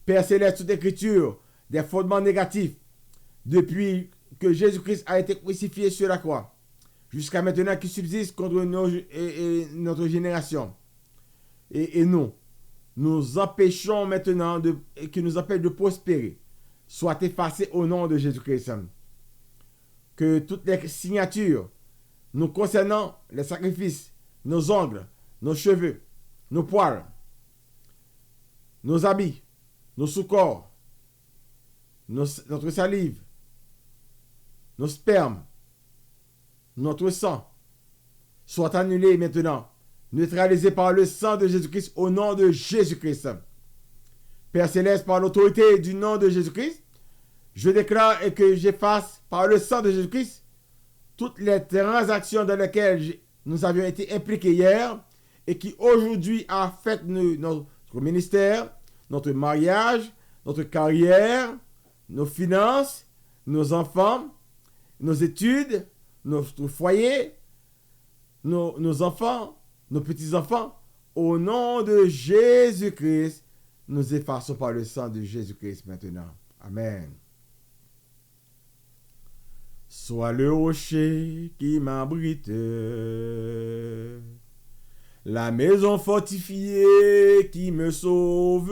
Speaker 4: Père céleste, toute écriture, des fondements négatifs, depuis que Jésus-Christ a été crucifié sur la croix, jusqu'à maintenant qui subsiste contre notre génération. Et nous empêchons maintenant, qui nous empêche de prospérer, soient effacés au nom de Jésus-Christ. Que toutes les signatures nous concernant les sacrifices, nos ongles, nos cheveux, nos poils, nos habits, nos sous-corps, notre salive, nos spermes, notre sang, soient annulés maintenant, neutralisés par le sang de Jésus-Christ au nom de Jésus-Christ. Père Céleste, par l'autorité du nom de Jésus-Christ, je déclare et que j'efface par le sang de Jésus-Christ toutes les transactions dans lesquelles nous avions été impliqués hier et qui aujourd'hui affectent notre ministère, notre mariage, notre carrière, nos finances, nos enfants, nos études, notre foyer, nos enfants, nos petits-enfants. Au nom de Jésus-Christ, nous effaçons par le sang de Jésus-Christ maintenant. Amen. Sois le rocher qui m'abrite, la maison fortifiée qui me sauve.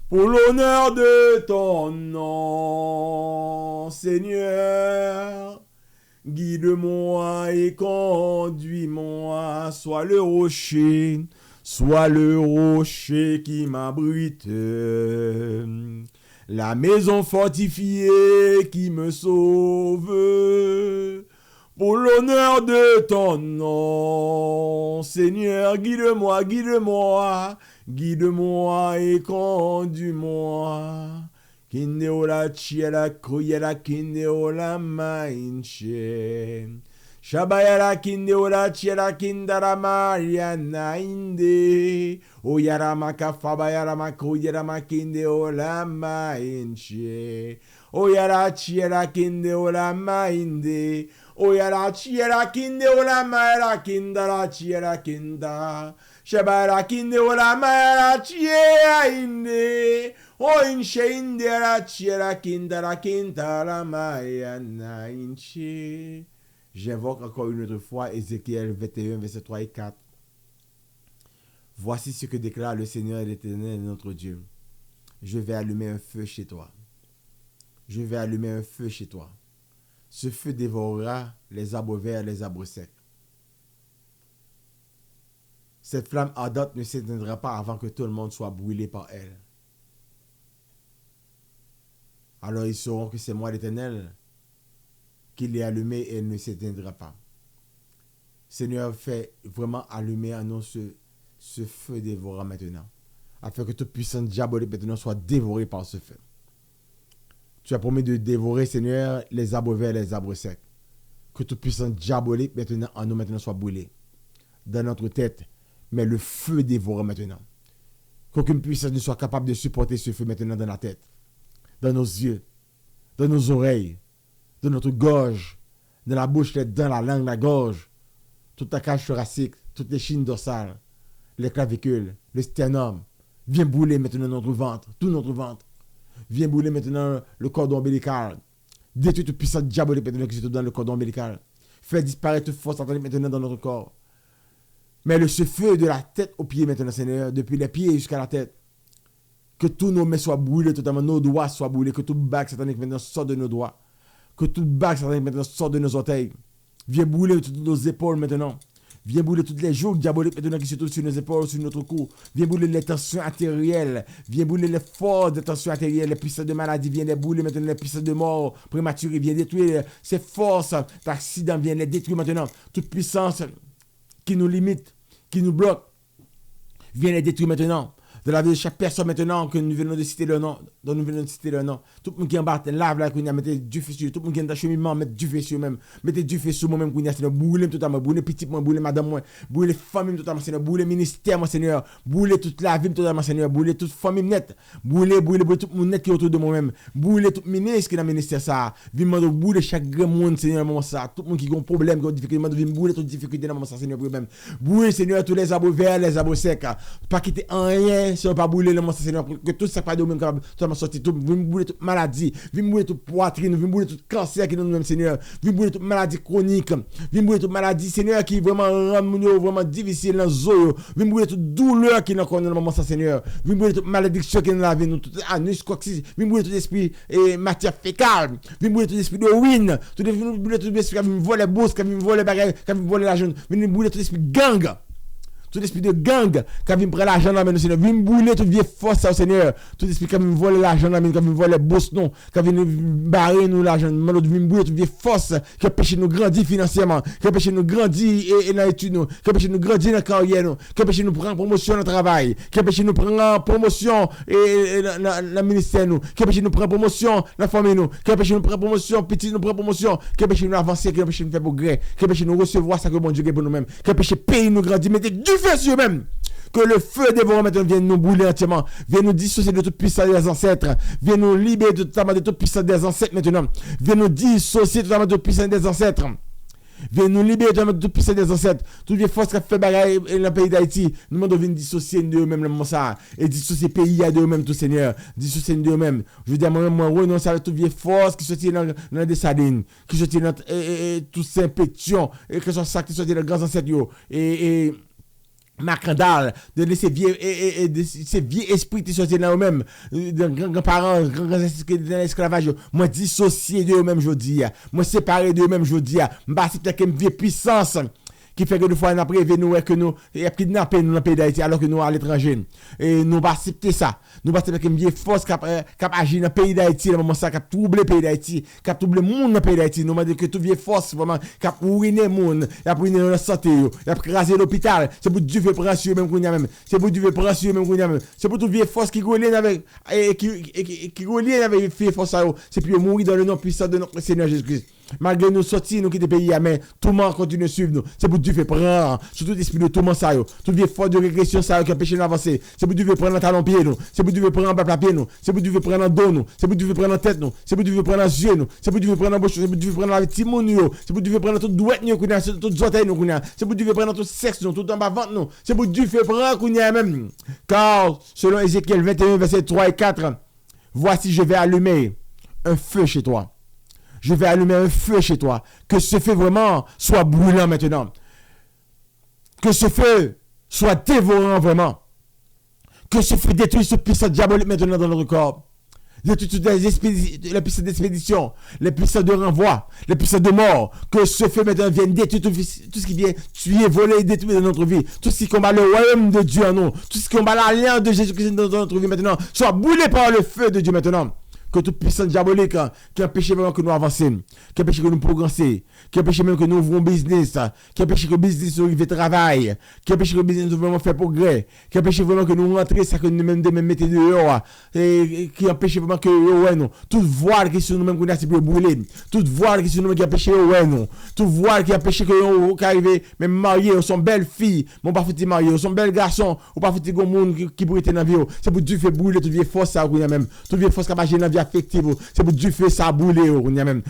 Speaker 4: Pour l'honneur de ton nom, Seigneur, guide-moi et conduis-moi. Sois le rocher qui m'abrite. La maison fortifiée qui me sauve. Pour l'honneur de ton nom, Seigneur, guide-moi, guide-moi et conduis-moi. Kineola chiela koyela kineola mainche. Shabayala kineola chiela kindara mariana inde. Oyarama kafabayarama koyerama kineola mainche. Oyara chiela kineola mainde. Oyara chiela kineola maera kindara chiela kinda. Shabara kineola maera chiela inde. O inche indera chiera kindara kindara mayana inche. J'invoque encore une autre fois Ézéchiel 21, verset 3 et 4. Voici ce que déclare le Seigneur l'Éternel, notre Dieu. Je vais allumer un feu chez toi. Je vais allumer un feu chez toi. Ce feu dévorera les arbres verts, les arbres secs. Cette flamme ardente ne s'éteindra pas avant que tout le monde soit brûlé par elle. Alors ils sauront que c'est moi l'Éternel qui l'ai allumé et elle ne s'éteindra pas. Seigneur, fais vraiment allumer en nous ce feu dévorant maintenant, afin que toute puissance diabolique maintenant soit dévorée par ce feu. Tu as promis de dévorer, Seigneur, les arbres verts et les arbres secs. Que toute puissance diabolique maintenant en nous maintenant soit brûlée. Dans notre tête, mais le feu dévorant maintenant. Qu'aucune puissance ne soit capable de supporter ce feu maintenant dans la tête, dans nos yeux, dans nos oreilles, dans notre gorge, dans la bouche, les dents, la langue, la gorge, toute la cage thoracique, toutes les chines dorsales, les clavicules, le sternum. Viens brûler maintenant notre ventre, tout notre ventre. Viens brûler maintenant le cordon ombilical. Détruis toute puissance diabolique maintenant qui se trouve dans le cordon ombilical. Fais disparaître toute force satanique maintenant dans notre corps. Mais ce feu de la tête aux pieds maintenant, Seigneur, depuis les pieds jusqu'à la tête. Que tous nos mains soient brûlés totalement, nos doigts soient brûlés, que tout bague satanique maintenant sorte de nos doigts. Que tout bague satanique maintenant sorte de nos orteils. Viens brûler toutes nos épaules maintenant. Viens brûler toutes les joues diaboliques maintenant qui se trouvent sur nos épaules, sur notre cou. Viens brûler les tensions artérielles. Viens brûler les forces de tensions artérielles, les puissances de maladie. Viens les brûler maintenant, les puissances de mort prématurée. Viens détruire ces forces d'accident. Viens les détruire maintenant. Toute puissance qui nous limite, qui nous bloque. Viens les détruire maintenant. dans la vie de chaque personne maintenant que nous venons de citer le nom, dont nous venons de citer le nom. Tout le monde qui est en bas, lave là, qu'on a mettez du feu sur tout le monde qui est dans le cheminement, mettez du feu sur même, mettez du feu sur moi-même, qu'on a Seigneur, brûlez totalement, brûlez petit moi, brûlez madame moi, brûlez famille totalement Seigneur, brûlez ministère moi Seigneur, brûlez toute la vie totalement Seigneur, brûlez toute famille nette, brûlez tout le monde net qui est autour de moi-même, brûlez tout ministre qui est dans le ministère ça, vivement brûler chaque grand monde Seigneur moment ça, tout le monde qui a un problème, qui a une difficulté, brûler toute difficulté dans moment ça Seigneur pour même, brûlez Seigneur tous les arbres verts, les arbres secs, pas quitter rien, si on pas brûler le moment ça Seigneur, que tout ça pas de même totalement sorti, tout brûler toute maladie, brûler toute poitrine, brûler tout cancer qui est dans nous-mêmes Seigneur, brûler toute maladie chronique, brûler toute maladie Seigneur qui vraiment rend vraiment difficile dans zo, brûler toute douleur qui est dans le moment ça Seigneur, brûler toute malédiction qui est dans la vie nous, tout anus coccyx, brûler tout esprit et matière fécale, brûler tout esprit de ruine, tout brûler tout esprit qui me vole les bourses, qui me vole les bagages, qui me vole l'argent, brûler tout esprit gang. Tout esprit de gang qui vient prendre l'argent dans le Seigneur, vient brûler toute vieille force au Seigneur. Tout esprit qui vient voler l'argent dans le qui vient voler les bourses non, qui vient barrer nous l'argent, vient brûler toute vieille force qui empêche nous grandir financièrement, qui empêche nous grandir et dans l'étude nous, qui empêche nous grandir dans la carrière nous, qui empêche nous prendre promotion dans le travail, qui empêche nous prendre promotion et dans le ministère nous, qui empêche nous prendre promotion dans la famille nous, qui empêche nous prendre promotion petit nous prendre promotion, qui empêche nous avancer, qui empêche nous faire progrès, qui empêche nous recevoir ça que bon Dieu a pour nous-mêmes, qui empêche pays nous grandir, mettez du feu sur eux-mêmes. Que le feu dévorant maintenant vienne nous brûler entièrement, vienne nous dissocier de toute puissance des ancêtres, vienne nous libérer totalement de toute puissance des ancêtres maintenant, vienne nous dissocier totalement de toute puissance des ancêtres. Viens nous libérer de toute puissance des ancêtres. Toutes les forces qui ont fait bagaille dans le pays d'Haïti, nous devons dissocier de eux-mêmes le moment ça. Et dissocier le pays de eux-mêmes, tout Seigneur. Dissocier de eux-mêmes. Je veux dire, moi, renonce avec toutes les forces qui sortent dans des sardines, qui sortent dans tous ces pétions, et que ce soit ça qui sortent dans les grands ancêtres. Et Macandal, de laisser ces vieux esprits qui sont dans eux-mêmes, de grands-parents, grands esprits dans l'esclavage, moi dissocié de eux-mêmes, je dis, moi séparé de eux-mêmes, je dis, c'est peut-être une vieille puissance qui fait que des fois, on a prévu nous que nous, et a kidnappé nous dans le pays d'Haïti alors que nous à l'étranger. Et nous pas accepter ça. Nous pas accepter une vieille force qui agit dans le pays d'Haïti, dans le moment ça, qui a troublé le pays d'Haïti, qui a troublé le monde dans le pays d'Haïti. Nous demandons que toute vieille force, vraiment, qui a ruiné le monde, qui a ruiné la santé, qui a crasé l'hôpital. C'est pour Dieu prendre sur même qu'on y a même. C'est pour Dieu prendre sur même qu'on y a même. C'est pour toute vieille force qui relie avec, qui relie avec les vieilles forces. C'est pour mourir dans le nom puissant de notre Seigneur Jésus-Christ. Malgré nous sortir, nous quitter le pays, mais tout le monde continue de suivre nous. C'est pour Dieu faire prendre, surtout l'esprit de tout le monde, ça, tout vieille force de régression, ça, qui empêche nous d'avancer. C'est pour Dieu faire prendre un talon pied, nous. C'est pour Dieu faire prendre un bas pied, nous. C'est pour Dieu faire prendre un dos, nous. C'est pour Dieu faire prendre en tête, nous. C'est pour Dieu faire prendre en yeux, nous. C'est pour Dieu faire prendre en bouche, c'est pour Dieu faire prendre la petite monde, nous. C'est pour Dieu faire prendre toute douette, nous, toute orteil, nous, c'est pour Dieu faire prendre tout sexe, nous, tout en bas ventre, nous. C'est pour Dieu faire prendre, nous, même. Car, selon Ézéchiel 21, verset 3 et 4, voici, je vais allumer un feu chez toi. Je vais allumer un feu chez toi. Que ce feu vraiment soit brûlant maintenant. Que ce feu soit dévorant vraiment. Que ce feu détruise ce puissance diabolique maintenant dans notre corps. Détruise toutes les puissances d'expédition, les puissances de renvoi, les puissances de mort. Que ce feu maintenant vienne détruire tout ce qui vient tuer, voler et détruire dans notre vie. Tout ce qui combat le royaume de Dieu en nous. Tout ce qui combat l'alliance de Jésus-Christ dans notre vie maintenant. Soit brûlé par le feu de Dieu maintenant. Que toute puissance diabolique qui empêche vraiment que nous avancions, qui empêche que nous progressions, qui empêche même que nous ouvrons business, qui empêche que le business nous arrive travail, qui empêche que le business nous vraiment fait progrès, qui empêche vraiment que nous rentrions ça que nous même de même mettre dehors, et qui empêche vraiment que ouais non, toute voile qui sur nous même qu'on a si peu brûler, toute voile qui sur nous même qui empêche ouais non, toute voile qui empêche que nous arriver même mariés, on sont belles filles, mon pas foutu marié, on sont belles garçons, ou pas foutu grand monde qui pourrait être dans la vie, c'est pour Dieu fait brûler toute vieille force ça qu'on a même, toute vieille force qui a dans la vie affective, c'est pour Dieu fait ça brûler, on y a même.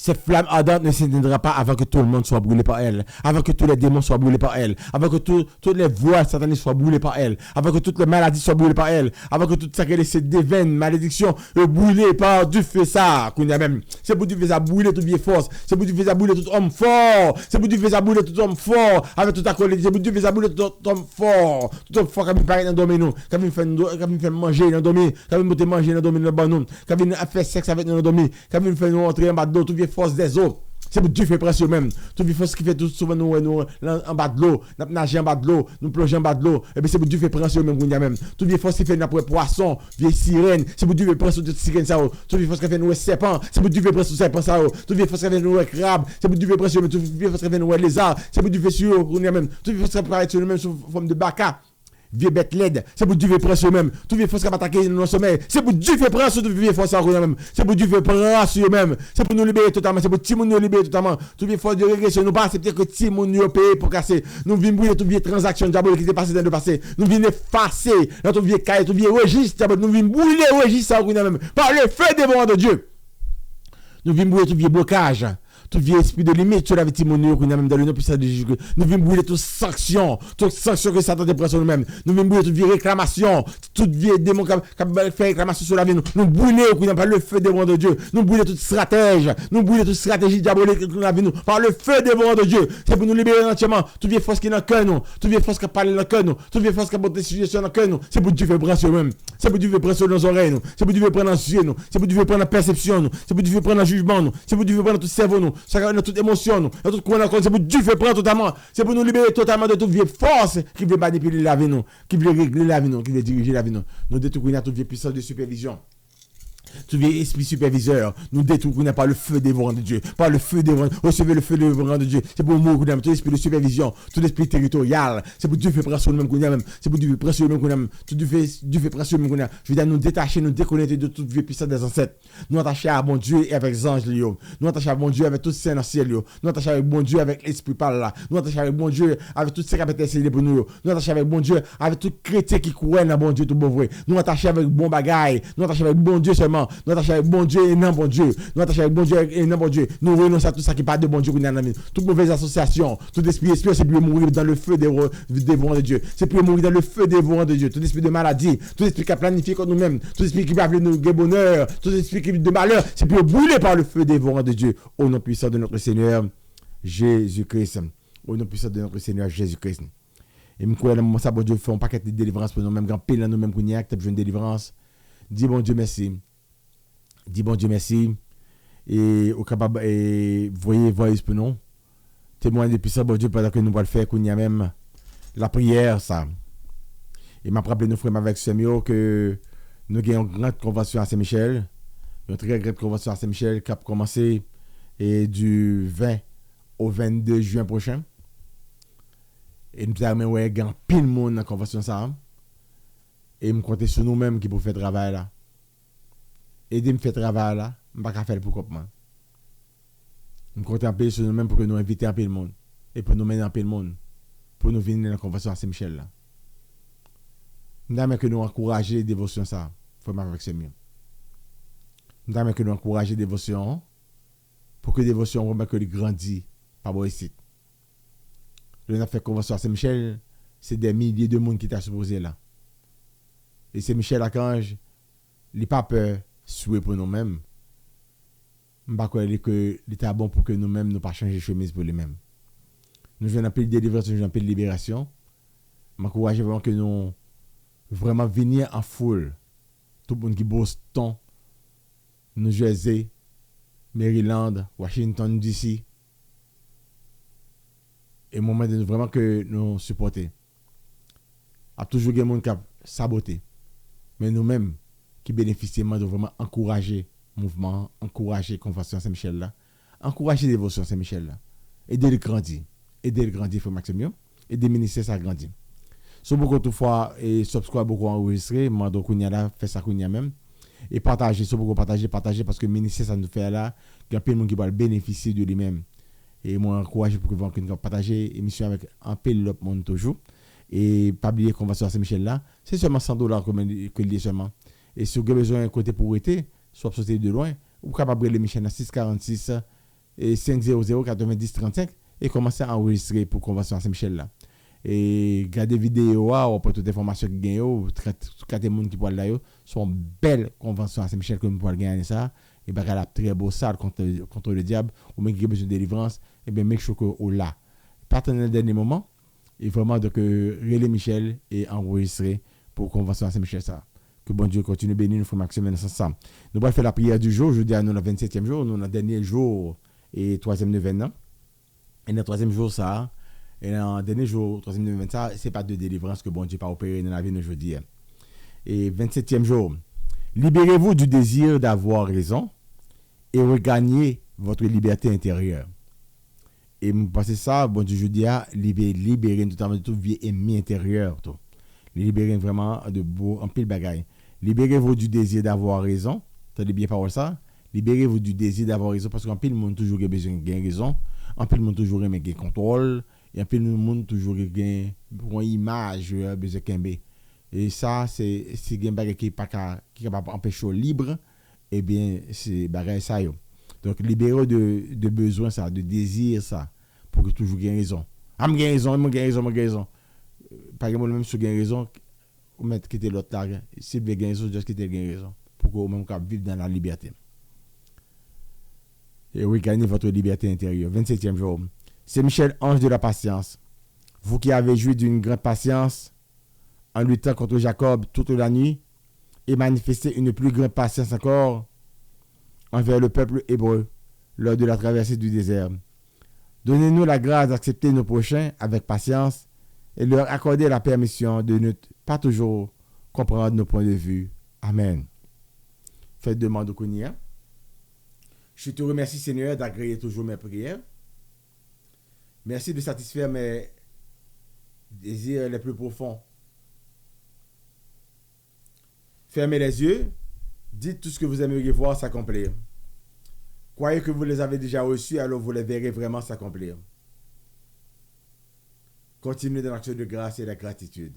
Speaker 4: Cette flamme ardente ne s'éteindra pas avant que tout le monde soit brûlé par elle, avant que tous les démons soient brûlés par elle, avant que toutes les voix sataniques soient brûlées par elle, avant que toutes les maladies soient brûlées par elle, avant que tout ça qui est des veines, malédictions, brûlées par Dieu fait ça, qu'on y a même. C'est pour Dieu fait ça brûler toute vieille force, c'est pour Dieu fait ça brûler tout homme fort, c'est pour Dieu fait ça brûler tout homme fort, avec toute la colère, c'est pour Dieu fait ça brûler tout homme fort qui paraît dans le domaine nous, qui vient fait manger dans le domaine, qui vient manger dans le domaine dans nous, qui vient faire sexe avec nous dans le domaine, qui vient faire nous entrer en bas d'eau, toute force des eaux. C'est pour Dieu fait pression même. Toute les forces qui fait tout souvent nous en bas de l'eau, nous nager en bas de l'eau, nous plonger en bas de l'eau. Et bien c'est pour Dieu fait pression même qu'on y a même. Toutes les forces qui fait nous poisson, vieille sirène, c'est pour Dieu fait pression de sirène ça. Toutes les forces qui fait nous serpent, c'est pour Dieu fait pression serpent ça. Toutes les forces qui fait nous crabe, c'est pour Dieu fait pression toutes les forces qui fait nous lézard, c'est pour Dieu fait sur qu'on y a même. Toutes les forces qui apparaissent sur nous même sous forme de baka. vieux bête laide, c'est pour Dieu prendre sur même. Tout vieux force qui attaquer nos sommeil, c'est pour Dieu prendre sur tout vieux force en même. C'est pour Dieu prendre sur même. C'est pour nous libérer totalement, c'est pour Timoun nous libérer totalement. Tout vieux force de régression, nous pas accepter que Timoun nous paye pour casser. Nous venons brûler tout vieux transaction diabolique qui s'est passé dans le passé. Nous venons effacer dans tout vieux cahier, tout vieux registre, nous venons brûler le registre en même par le feu dévorant de Dieu. Nous venons brûler tout vieux blocage. Tout vieux esprit de limite, tu l'avais témoigné, qu'on a même dans le nom puissant de Jésus. Nous venons brûler toutes sanctions que Satan te prend sur nous-mêmes. Nous venons brûler toute vieille réclamation, toute vieille démon qui fait réclamation sur la vie. Nous brûler, qu'on n'a pas le feu des de Dieu. Nous brûler toute stratège, nous brûler toute stratégie diabolique dans la vie, nous, par le feu des de Dieu. C'est pour nous libérer entièrement. Toute vieille force qui est dans le cœur, nous. Toute vieille force qui parle dans le cœur, nous. Toute vieille force qui a porté suggestion dans le cœur, nous. C'est pour Dieu faire prendre sur nous-mêmes. C'est pour Dieu faire prendre sur nos oreilles, nous. C'est pour Dieu faire prendre dans les yeux, nous. C'est pour Dieu faire prendre dans la perception, nous. C'est pour Dieu faire prendre dans le jugement, nous. C'est pour Dieu faire prendre dans tout cerveau, nous. Dans toute émotion, nous. Dans toute connaissance, c'est pour Dieu faire prendre totalement. C'est pour nous libérer totalement de toute vieille force qui veut manipuler la vie, nous. Qui veut régler la vie, nous. Qui veut diriger la vie, nous. Nous détruisons toute vieille puissance de supervision. Tout vieil esprit superviseur, nous détruisons par le feu dévorant de Dieu, par le feu dévorant, recevez le feu dévorant de Dieu. C'est pour nous, tout l'esprit de supervision, tout l'esprit territorial, c'est pour Dieu faire pression nous même, c'est pour Dieu faire pression nous même, tout Dieu fait pression nous même. Je veux dire, nous détacher, nous déconnecter de toute vieille puissance des ancêtres, nous attacher à bon Dieu et avec les anges, nous attacher à bon Dieu avec tout saint dans le ciel, nous attacher avec bon Dieu avec l'esprit par là, nous attacher avec bon Dieu avec tout ce qui a été essayé pour nous, nous attacher avec bon Dieu avec tout chrétien qui croit dans bon Dieu tout bon vrai, nous attacher avec bon bagaille, nous attacher avec bon Dieu seulement. Nous attachons avec bon Dieu et non bon Dieu. Nous attachons avec bon Dieu et non bon Dieu. Nous renonçons à tout ça qui parle de bon Dieu. Toute mauvaise association, tout esprit, c'est pour mourir dans le feu dévorant de Dieu. C'est pour mourir dans le feu dévorant de Dieu. Tout esprit de maladie, tout esprit qui a planifié contre nous-mêmes, tout esprit qui va nous guérir bonheur, tout esprit qui de malheur, c'est pour brûler par le feu dévorant de Dieu. Au nom puissant de notre Seigneur Jésus-Christ. Au nom puissant de notre Seigneur Jésus-Christ. Et nous croyons que bon Dieu fait un paquet de délivrance pour nous-mêmes, grand pile dans nous-mêmes, qu'on y a, que tu as besoin de délivrance. Dis bon Dieu merci. Dis bon Dieu merci. Et au capable et voyez pour nous. Témoigne depuis ça, bon Dieu, pendant que nous allons le faire, qu'on y a même la prière, ça. Et m'a rappelé nos frères avec Samuel que nous avons une grande convention à Saint-Michel. Une très grande convention à Saint-Michel qui a commencé du 20 au 22 juin prochain. Et nous avons un pile de monde dans la convention ça. Et nous comptons sur nous-mêmes qui pour faire travail là. Aider me faire travail là, je ne vais pas faire pour moi. Je compte un peu sur nous-mêmes pour que nous inviter un peu le monde. Et pour nous mener un peu le monde. Pour nous venir dans la convention à Saint-Michel là. Nous avons que nous encourager les dévotions ça. Il faut avec ce mieux. Nous avons que nous encourager les dévotions pour que les dévotions vraiment que grandissent par rapport ici. Nous avons fait convention à Saint-Michel, c'est des milliers de monde qui t'a supposé là. Et Saint-Michel Archange, il n'a pas peur. Souhait pour nous-mêmes. Je ne sais pas que l'État est bon pour que nous-mêmes ne pas changer de chemise pour les-mêmes. Nous jouons un peu de délivrance, nous jouons un peu de libération. Je m'encourage vraiment que nous vraiment venir en foule. Tout le monde qui Boston, New Jersey, Maryland, Washington DC. Et moment de vraiment que nous supporter. Il y a toujours des gens qui ont saboté. Mais nous-mêmes, qui bénéficient de vraiment encourager le mouvement, encourager la Convention Saint-Michel là, encourager la dévotion Saint-Michel là, aider le grandir, il faut maximum, aider le ministère à grandir. Si beaucoup de fois, et subscribe beaucoup enregistré, mando kounya là, fait ça kounya même, et partager, si beaucoup partager, parce que le ministère ça nous fait là, il y a plein de monde qui va bénéficier de lui-même. Et moi, encourage pour que vous partager l'émission avec un peu de monde toujours. Et pas oublier Convention Saint-Michel là, c'est seulement $100 que lié seulement. Et si vous avez besoin d'un côté pour arrêter, soit sortir de loin, vous pouvez appeler l'émission à 646 et 500 90 35 et commencer à enregistrer pour Convention Saint-Michel là. Et garder vidéo ou pour toute information qui gagne tout cas des monde qui parlent là sont belle Convention Saint-Michel que nous pouvons gagner ça et ben la très beau salle contre le diable ou même qui a besoin de délivrance et bien make sure que au là. Partenaire dernier moment et vraiment donc Relais Michel est enregistré pour Convention Saint-Michel ça. Que bon Dieu continue de bénir nous frères Maxime ensemble. Nous allons faire la prière du jour. Je dis à nous le 27e jour, nous le dernier jour et 3e neuvaine. Et le 3e jour ça, et le dernier jour, 3e neuvaine ça, c'est pas de délivrance que bon Dieu pas opéré dans la vie aujourd'hui. Et 27e jour, libérez-vous du désir d'avoir raison et regagnez votre liberté intérieure. Et vous pensez ça, bon Dieu je dis à libérer totalement de tout vieux ennemi intérieur tout. Libérer vraiment de beau, en pile bagaille. Libérez-vous du désir d'avoir raison. T'as bien parole ça? Libérez-vous du désir d'avoir raison parce qu'en pile, le monde toujours a besoin de raison. En pile, le monde toujours aime gagner contrôle. Et en pile, le monde toujours gagne une image, besoin de et ça, c'est un bagage qui est capable d'empêcher libre. Eh bien, c'est bagage ça. Yo. Donc, libérer de besoin, ça, de désir, ça, pour que toujours gagne raison. Ah, je gagne raison, je gagne raison. Par exemple, même si tu gagnes raison, ou mettre quitter l'autre là, si vous gagnez raison, juste quitter gagne raison. Pour que vous même vivre dans la liberté. Et oui, gagnez votre liberté intérieure. 27e jour. C'est Michel, ange de la patience. Vous qui avez joui d'une grande patience en luttant contre Jacob toute la nuit et manifesté une plus grande patience encore envers le peuple hébreu lors de la traversée du désert. Donnez-nous la grâce d'accepter nos prochains avec patience et leur accorder la permission de ne pas toujours comprendre nos points de vue. Amen. Faites demande au Kounia. Je te remercie, Seigneur, d'agréer toujours mes prières. Merci de satisfaire mes désirs les plus profonds. Fermez les yeux, dites tout ce que vous aimeriez voir s'accomplir. Croyez que vous les avez déjà reçus, alors vous les verrez vraiment s'accomplir. Continuez dans l'action de grâce et de gratitude.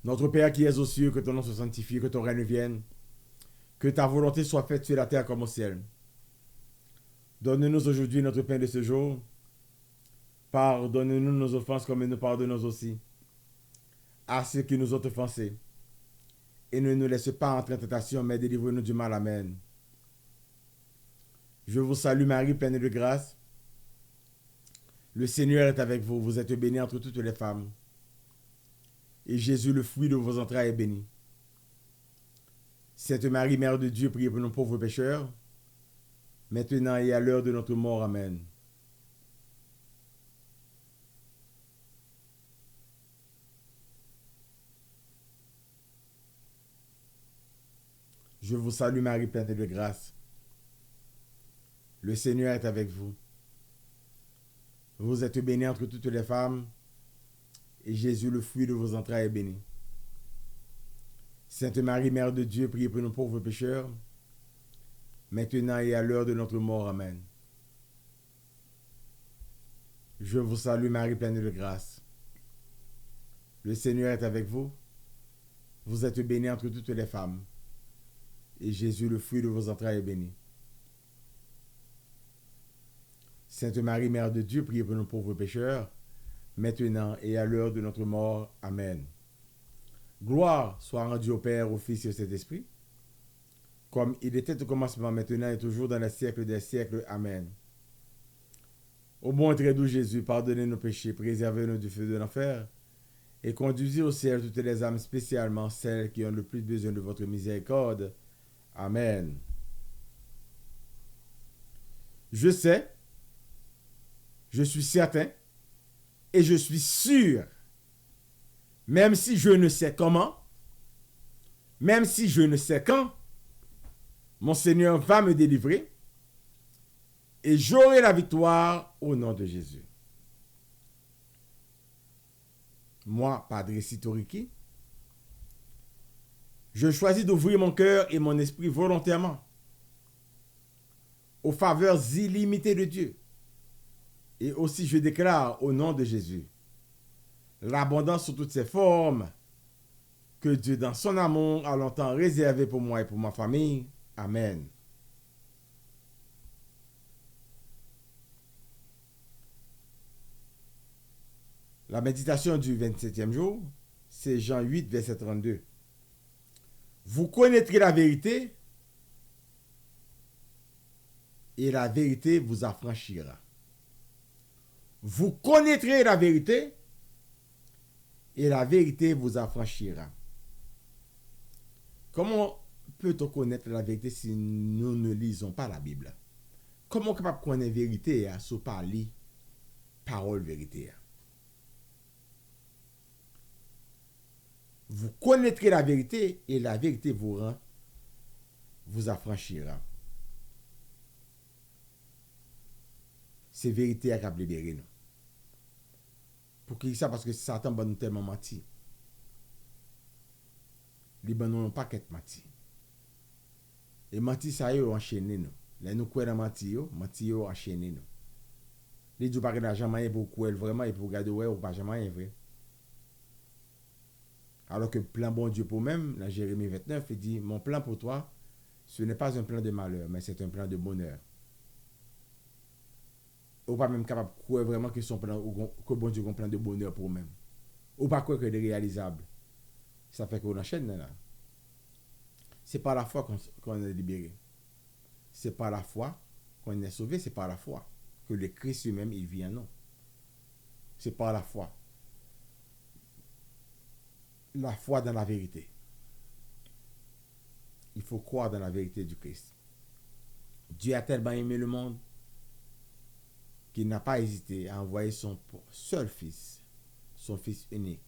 Speaker 4: Notre Père qui es aux cieux, que ton nom soit sanctifié, que ton règne vienne, que ta volonté soit faite sur la terre comme au ciel. Donne-nous aujourd'hui notre pain de ce jour. Pardonne-nous nos offenses comme nous pardonnons aussi à ceux qui nous ont offensés. Et ne nous laisse pas entrer en tentation, mais délivre-nous du mal. Amen. Je vous salue Marie, pleine de grâce. Le Seigneur est avec vous. Vous êtes bénie entre toutes les femmes. Et Jésus, le fruit de vos entrailles, est béni. Sainte Marie, Mère de Dieu, priez pour nos pauvres pécheurs, maintenant et à l'heure de notre mort. Amen. Je vous salue Marie, pleine de grâce. Le Seigneur est avec vous. Vous êtes bénie entre toutes les femmes, et Jésus, le fruit de vos entrailles, est béni. Sainte Marie, Mère de Dieu, priez pour nos pauvres pécheurs, maintenant et à l'heure de notre mort. Amen. Je vous salue Marie, pleine de grâce. Le Seigneur est avec vous. Vous êtes bénie entre toutes les femmes, et Jésus, le fruit de vos entrailles, est béni. Sainte Marie, Mère de Dieu, priez pour nos pauvres pécheurs, maintenant et à l'heure de notre mort. Amen. Gloire soit rendue au Père, au Fils et au Saint-Esprit, comme il était au commencement, maintenant et toujours dans les siècles des siècles. Amen. Ô bon et très doux Jésus, pardonnez nos péchés, préservez-nous du feu de l'enfer, et conduisez au ciel toutes les âmes, spécialement celles qui ont le plus besoin de votre miséricorde. Amen. Je sais, je suis certain, et je suis sûr, même si je ne sais comment, même si je ne sais quand, mon Seigneur va me délivrer, et j'aurai la victoire au nom de Jésus. Moi, Padre Sitoriki, je choisis d'ouvrir mon cœur et mon esprit volontairement aux faveurs illimitées de Dieu. Et aussi, je déclare au nom de Jésus l'abondance sous toutes ses formes que Dieu, dans son amour, a longtemps réservé pour moi et pour ma famille. Amen. La méditation du 27e jour, c'est Jean 8, verset 32. Vous connaîtrez la vérité et la vérité vous affranchira. Vous connaîtrez la vérité et la vérité vous affranchira. Comment peut-on connaître la vérité si nous ne lisons pas la Bible? Comment capable connaître la vérité si on ne pas lire parole vérité? Vous connaîtrez la vérité et la vérité vous affranchira. C'est vérité qui a libéré nous. Pour qui ça? Parce que Satan va nous tellement menti. Les gens n'ont pas qu'être menti. Et menti, ça y est, enchaîné nous. Là, nous croyons dans menti, enchaîné nous. Les gens ne parlent jamais pour croire vraiment et pour regarder ouais ou pas jamais vrai. Alors que le plan bon Dieu pour même, dans Jérémie 29, il dit, mon plan pour toi, ce n'est pas un plan de malheur, mais c'est un plan de bonheur. Ou pas même capable de croire vraiment que son plan, que bon Dieu a un plan de bonheur pour même. Ou pas croire que c'est réalisable. Ça fait qu'on enchaîne là. C'est par la foi qu'on est libéré. C'est par la foi qu'on est sauvé, c'est par la foi que le Christ lui-même il vit en nous. C'est par la foi. La foi dans la vérité. Il faut croire dans la vérité du Christ. Dieu a tellement aimé le monde qu'il n'a pas hésité à envoyer son seul fils, son fils unique,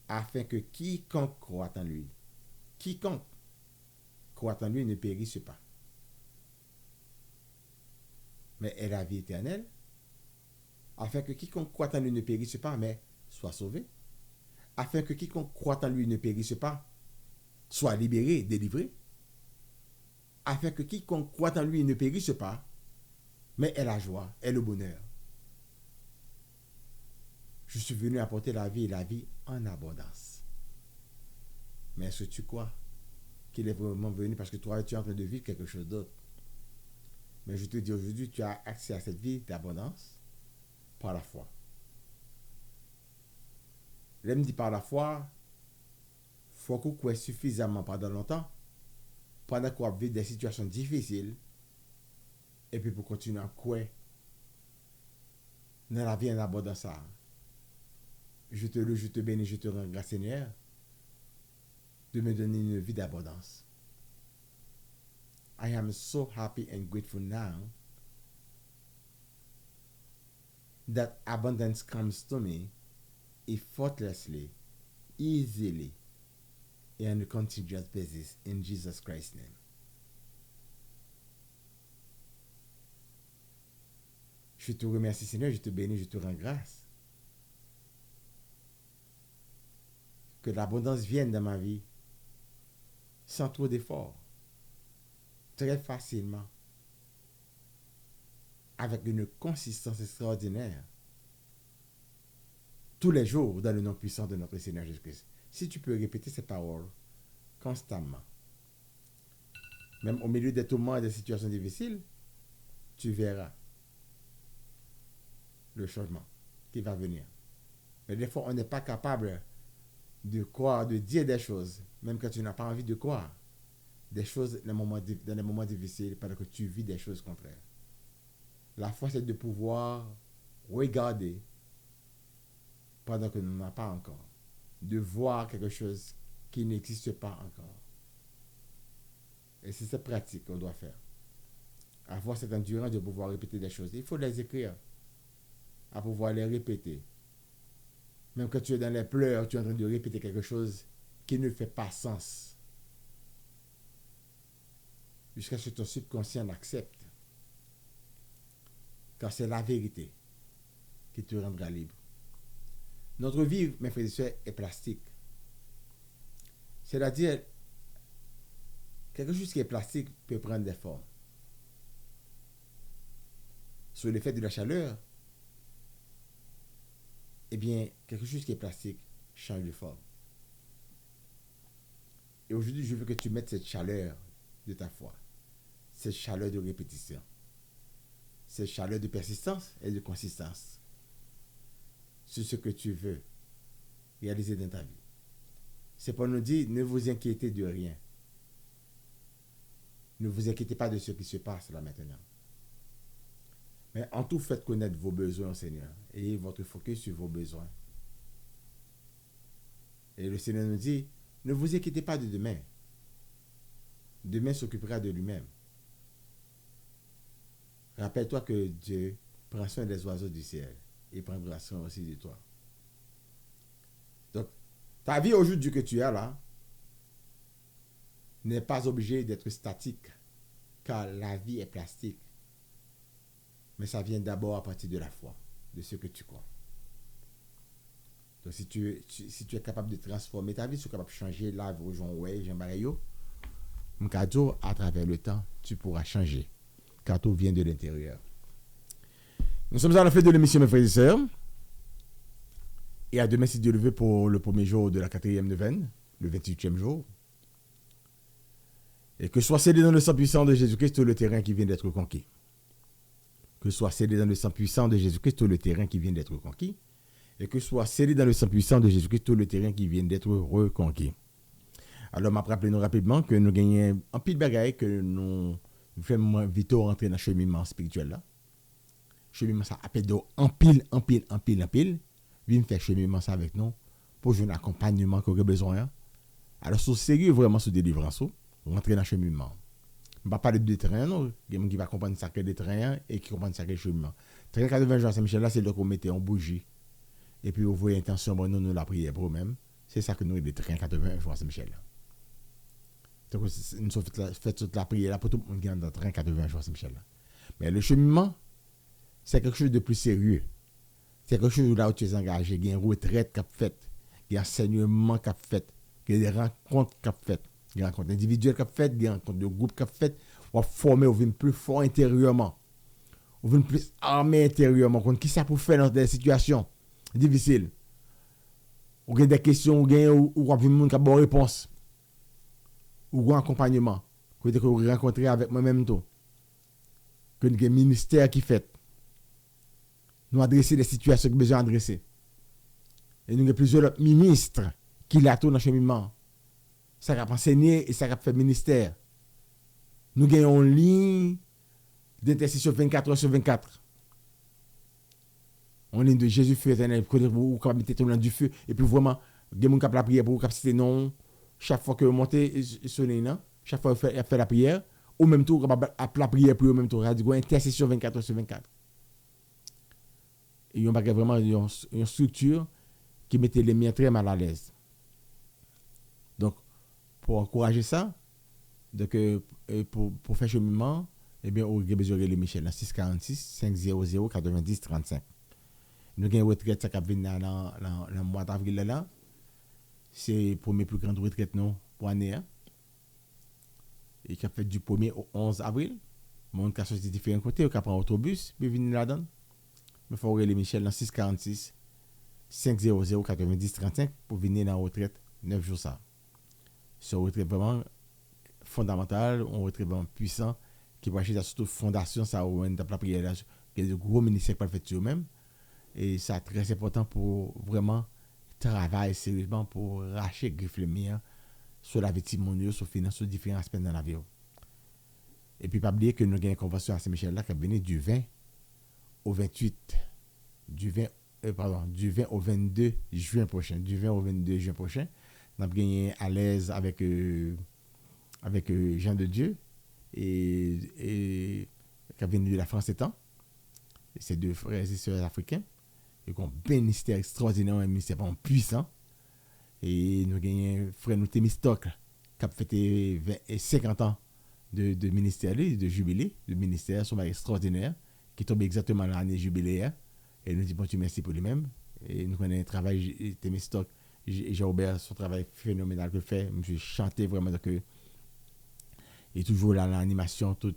Speaker 4: afin que quiconque croit en lui ne périsse pas, mais ait la vie éternelle, afin que quiconque croit en lui ne périsse pas, mais soit sauvé, afin que quiconque croit en lui ne périsse pas, soit libéré, délivré, afin que quiconque croit en lui ne périsse pas, mais ait la joie, ait le bonheur. Je suis venu apporter la vie et la vie en abondance. Mais est-ce que tu crois qu'il est vraiment venu parce que toi, tu es en train de vivre quelque chose d'autre? Mais je te dis aujourd'hui, tu as accès à cette vie d'abondance par la foi. L'homme dit par la foi, il faut qu'on croit suffisamment pendant longtemps, pendant qu'on vit des situations difficiles, et puis pour continuer à croire dans la vie en abondance. Je te loue, je te bénis, je te rends grâce, Seigneur, de me donner une vie d'abondance. I am so happy and grateful now that abundance comes to me effortlessly, easily, and on a continuous basis in Jesus Christ's name. Je te remercie, Seigneur, je te bénis, je te rends grâce. Que l'abondance vienne dans ma vie sans trop d'efforts, très facilement, avec une consistance extraordinaire, tous les jours dans le nom puissant de notre Seigneur Jésus-Christ. Si tu peux répéter ces paroles constamment, même au milieu des tourments et des situations difficiles, tu verras le changement qui va venir. Mais des fois, on n'est pas capable de croire, de dire des choses, même quand tu n'as pas envie de croire, des choses dans les moments difficiles, parce que tu vis des choses contraires. La foi, c'est de pouvoir regarder pendant que nous n'avons pas encore, de voir quelque chose qui n'existe pas encore. Et c'est cette pratique qu'on doit faire. Avoir cette endurance de pouvoir répéter des choses. Il faut les écrire, à pouvoir les répéter. Même quand tu es dans les pleurs, tu es en train de répéter quelque chose qui ne fait pas sens. Jusqu'à ce que ton subconscient l'accepte. Car c'est la vérité qui te rendra libre. Notre vie, mes frères et sœurs, est plastique. C'est-à-dire, quelque chose qui est plastique peut prendre des formes. Sous l'effet de la chaleur, eh bien, quelque chose qui est plastique change de forme. Et aujourd'hui, je veux que tu mettes cette chaleur de ta foi, cette chaleur de répétition, cette chaleur de persistance et de consistance sur ce que tu veux réaliser dans ta vie. C'est pour nous dire, ne vous inquiétez de rien. Ne vous inquiétez pas de ce qui se passe là maintenant. Mais en tout, faites connaître vos besoins au Seigneur. Ayez votre focus sur vos besoins. Et le Seigneur nous dit, ne vous inquiétez pas de demain. Demain s'occupera de lui-même. Rappelle-toi que Dieu prend soin des oiseaux du ciel. Et prendra soin aussi de toi. Donc, ta vie aujourd'hui que tu as là n'est pas obligée d'être statique. Car la vie est plastique. Mais ça vient d'abord à partir de la foi, de ce que tu crois. Donc, si tu es capable de transformer ta vie, si tu es capable de changer la vie aux gens, ouais, j'aime bien yo, cadeau, à travers le temps, tu pourras changer. Car tout vient de l'intérieur. Nous sommes à la fin de l'émission, mes frères et sœurs. Et à demain, si Dieu le veut, pour le premier jour de la 4e neuvaine, le 28e jour. Et que soit scellé dans le sang puissant de Jésus-Christ tout le terrain qui vient d'être conquis. Que soit scellé dans le sang puissant de Jésus-Christ tout le terrain qui vient d'être conquis. Et que soit scellé dans le sang puissant de Jésus-Christ tout le terrain qui vient d'être reconquis. Alors, m'a rappelé nous rapidement que nous gagnons un pile de bagaille que nous faisons vite rentrer dans le cheminement spirituel là. Cheminement ça appelle en pile. Viens faire cheminement ça avec nous pour jouer un accompagnement qu'on a besoin. Alors, c'est sérieux vraiment sur délivrance. Rentrer dans le cheminement. Je ne vais pas parler de train, non. Il y a des gens qui vont comprendre ça que des trains et qui comprennent ça que le cheminement. 80 jours à Saint-Michel, là, c'est là qu'on mettait en bougie. Et puis, vous voyez l'intention, bon, nous la prière pour nous-mêmes. C'est ça que nous, des trains 80 jours à Saint-Michel. Donc, nous avons fait toute la prière là pour tout le monde qui est dans le train 80 jours à Saint-Michel. Mais le cheminement, c'est quelque chose de plus sérieux. C'est quelque chose là où tu es engagé. Il y a une retraite qui a fait. Il y a un enseignement qui a fait. Il y a des rencontres qui a fait. Il y a des rencontres individuelles qui a fait. Il y a des rencontres de groupe qui a fait. On va former, on vient plus fort intérieurement. On vient plus armé intérieurement. Qui ça pour faire dans des situations difficiles. On a des questions, ou on a des gens qui ont bonne réponse. Ou un accompagnement. Que vous rencontrez avec moi-même tout. Que nous avons un ministère qui fait. Nous adresser les situations que nous besoin adresser. Et nous avons plusieurs autres ministres qui l'ont dans le cheminement. Ça va enseigner et ça va faire ministère. Nous avons une ligne d'intercession 24 heures sur 24. On ligne de Jésus feu éternel pour vous mettre tout dans du feu et puis vraiment des gens qui la prière pour vous citer non chaque fois que vous montez sonner non chaque fois vous faites la prière ou même tout la prière pour vous même tout radio intercession 24 heures sur 24. Et on a vraiment une structure qui mettait les miens très mal à l'aise. Donc, pour encourager ça, donc, pour faire cheminement, eh bien, on a besoin de Michel à 646 500 90 35. Nous avons une retraite qui vient dans le mois d'avril. Là. C'est pour mes plus grandes retraites pour l'année. Et qui a fait du 1er au 11 avril. Mon cas sorti différents côtés, on a pris un autobus, puis venir là-dedans. Il faut aller Michel dans 646 500 90 35 pour venir dans la retraite 9 jours ça. C'est une retraite vraiment fondamentale, une retraite vraiment puissante qui va acheter surtout fondation ça ou dans la prière là, qui est de gros ministères qui fait sur eux-mêmes et c'est très important pour vraiment travailler sérieusement pour racher griffe le mien sur la vie de mon sur finance sur différents aspects dans la vie. Et puis pas oublier que nous avons une convention à Saint-Michel là qui vient du 20 au 28 du 20 au 22 juin prochain. Du 20 au 22 juin prochain, on a gagné à l'aise avec Jean de Dieu et qui vient de la France et temps. C'est deux frères et sœurs africains. Ils ont un ministère extraordinaire, un ministère puissant. Et nous avons frère nous Témistocle qui a fêté 50 ans de ministère, de jubilé, de ministère, sont extraordinaire, qui tombe exactement l'année jubiléaire. Et nous disons bon Dieu merci pour lui-même. Et nous connaissons le travail de Témistocle et Jean-Aubert, son travail phénoménal que fait. Je chantais vraiment que et toujours là l'animation tout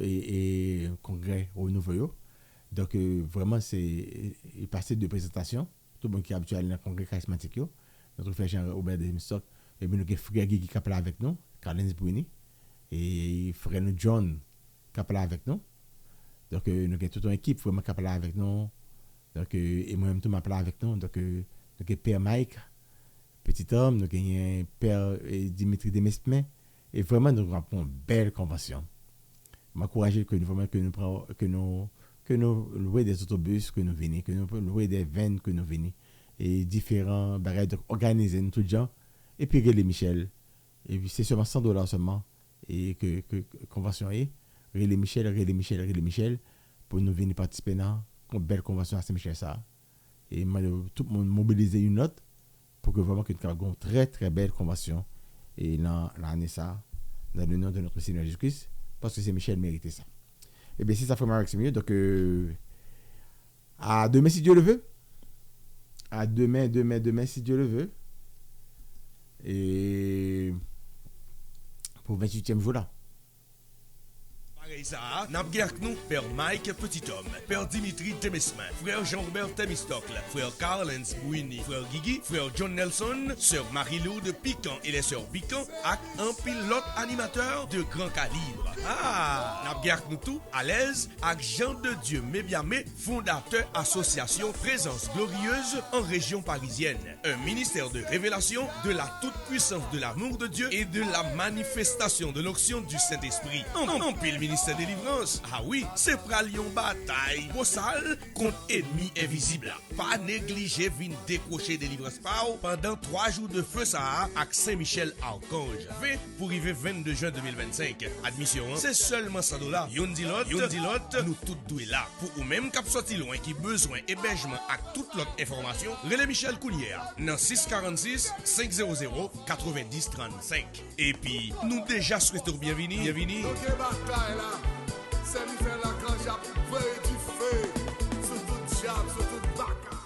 Speaker 4: et congrès au nouveau. Donc vraiment c'est il passé de présentation. Tout le monde qui est habitué à dans congrès charismatique yo. Notre frère Jean-Aubert de Témistocle et puis nous avons frère Guy qui est là avec nous, Carlin Bruni et frère nous John qui est là avec nous. Donc nous avons toute une équipe vraiment qui est là avec nous. Donc et moi-même tout m'a là avec nous. Donc père Mike petit homme, nous avons père Dimitri Demesmin et vraiment nous avons une belle convention. M'encourager que nous louer des autobus que nous venons, que nous louer des vannes que nous venons et différents barrières organiser tout le gens et puis les Michel et puis c'est seulement $100 seulement et que convention est Relais Michel pour nous venir participer dans une belle convention à Saint-Michel ça et tout le monde mobiliser une note pour que vraiment que nous avons une très très belle convention et dans l'année ça dans le nom de notre Seigneur Jésus-Christ parce que Saint-Michel méritait ça. Et bien c'est ça frère Maxime donc à demain si Dieu le veut À demain, si Dieu le veut. Et pour 28e jour là.
Speaker 1: Pareil ça, n'a pas avec nous Père Mike Petithomme, Père Dimitri Demesmin, Frère Jean-Robert Temistocle, Frère Carlens Bouini, Frère Guigui, Frère John Nelson, Sœur Marie-Lou de Piquant et les Sœurs Piquant, avec un pilote animateur de grand calibre. Ah, n'a pas avec nous tout à l'aise avec Jean de Dieu Mébiamé, fondateur association Présence Glorieuse en région parisienne. Un ministère de révélation de la toute-puissance de l'amour de Dieu et de la manifestation de l'onction du Saint-Esprit. En pile ministère de délivrance. Ah oui, c'est pralion bataille. Bossal contre ennemi invisible. Pas négliger vin décrocher délivrance par pendant 3 jours de feu ça avec Saint-Michel Archange. Fait pour arriver 22 juin 2025. Admission, c'est seulement $100. Yon dit l'autre, nous tous doués là. Pour ou même cap sorti loin qui besoin hébergement avec toute l'autre information, relais Michel Coulière dans 646 500 90 35. Et puis, nous déjà souhaitons bienvenue.
Speaker 2: Ok, bataille là, c'est Michel Archange a pris du feu sur toute diable, sur toute baka.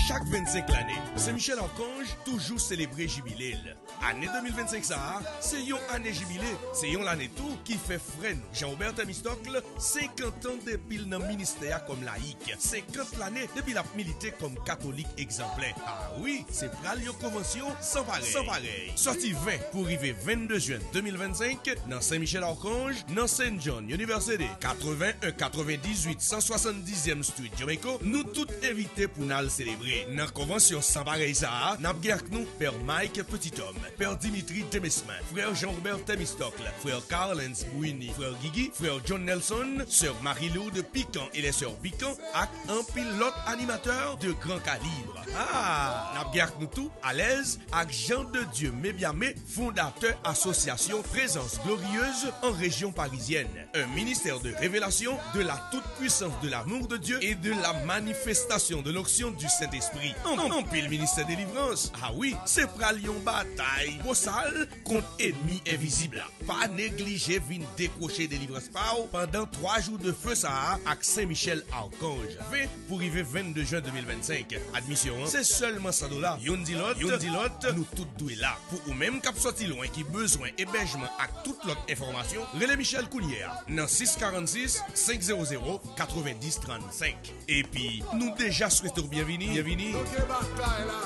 Speaker 1: Chaque 25 l'année, Saint-Michel Archange toujours célébré jubilé. Année 2025 ça, c'est une année jubilé, c'est une l'année tout qui fait freine. Jean-Robert Temistocle, 50 ans depuis le ministère comme laïque, 50 l'année depuis la milité comme catholique exemplaire. Ah oui, c'est pral une convention sans pareil. Sorti 20 pour arriver 22 juin 2025 dans Saint-Michel Archange, dans Saint John University, 81 98 170e Street Jamaica, nous tous invités pour nous célébrer. Dans la convention sans pareil ça, n'a pas avec nous Père Mike Petithomme, Père Dimitri Demesmin, Frère Jean-Robert Temistocle, Frère Carlens Bouini, Frère Guigui, Frère John Nelson, Sœur Marie-Lou de Piquant et les Sœurs Piquant, avec un pilote animateur de grand calibre. Ah, n'a pas avec nous tout à l'aise avec Jean de Dieu Mébiamé, fondateur association Présence Glorieuse en région parisienne. Un ministère de révélation de la toute-puissance de l'amour de Dieu et de la manifestation de l'onction du Saint-Esprit. En pile ministère de délivrance. Ah oui, c'est pralion bataille. Bossal contre ennemi invisible. Pas négliger vin décrocher délivrance par pendant 3 jours de feu ça avec Saint-Michel Archange. Fait pour arriver 22 juin 2025. Admission, c'est seulement $100. Yon dit l'autre, nous tous doués là. Pour ou même cap sorti loin qui besoin hébergement avec toute l'autre information, relais Michel Coulière dans 646 500 90 35. Et puis, nous déjà souhaitons bienvenue.
Speaker 2: Ok, bataille là,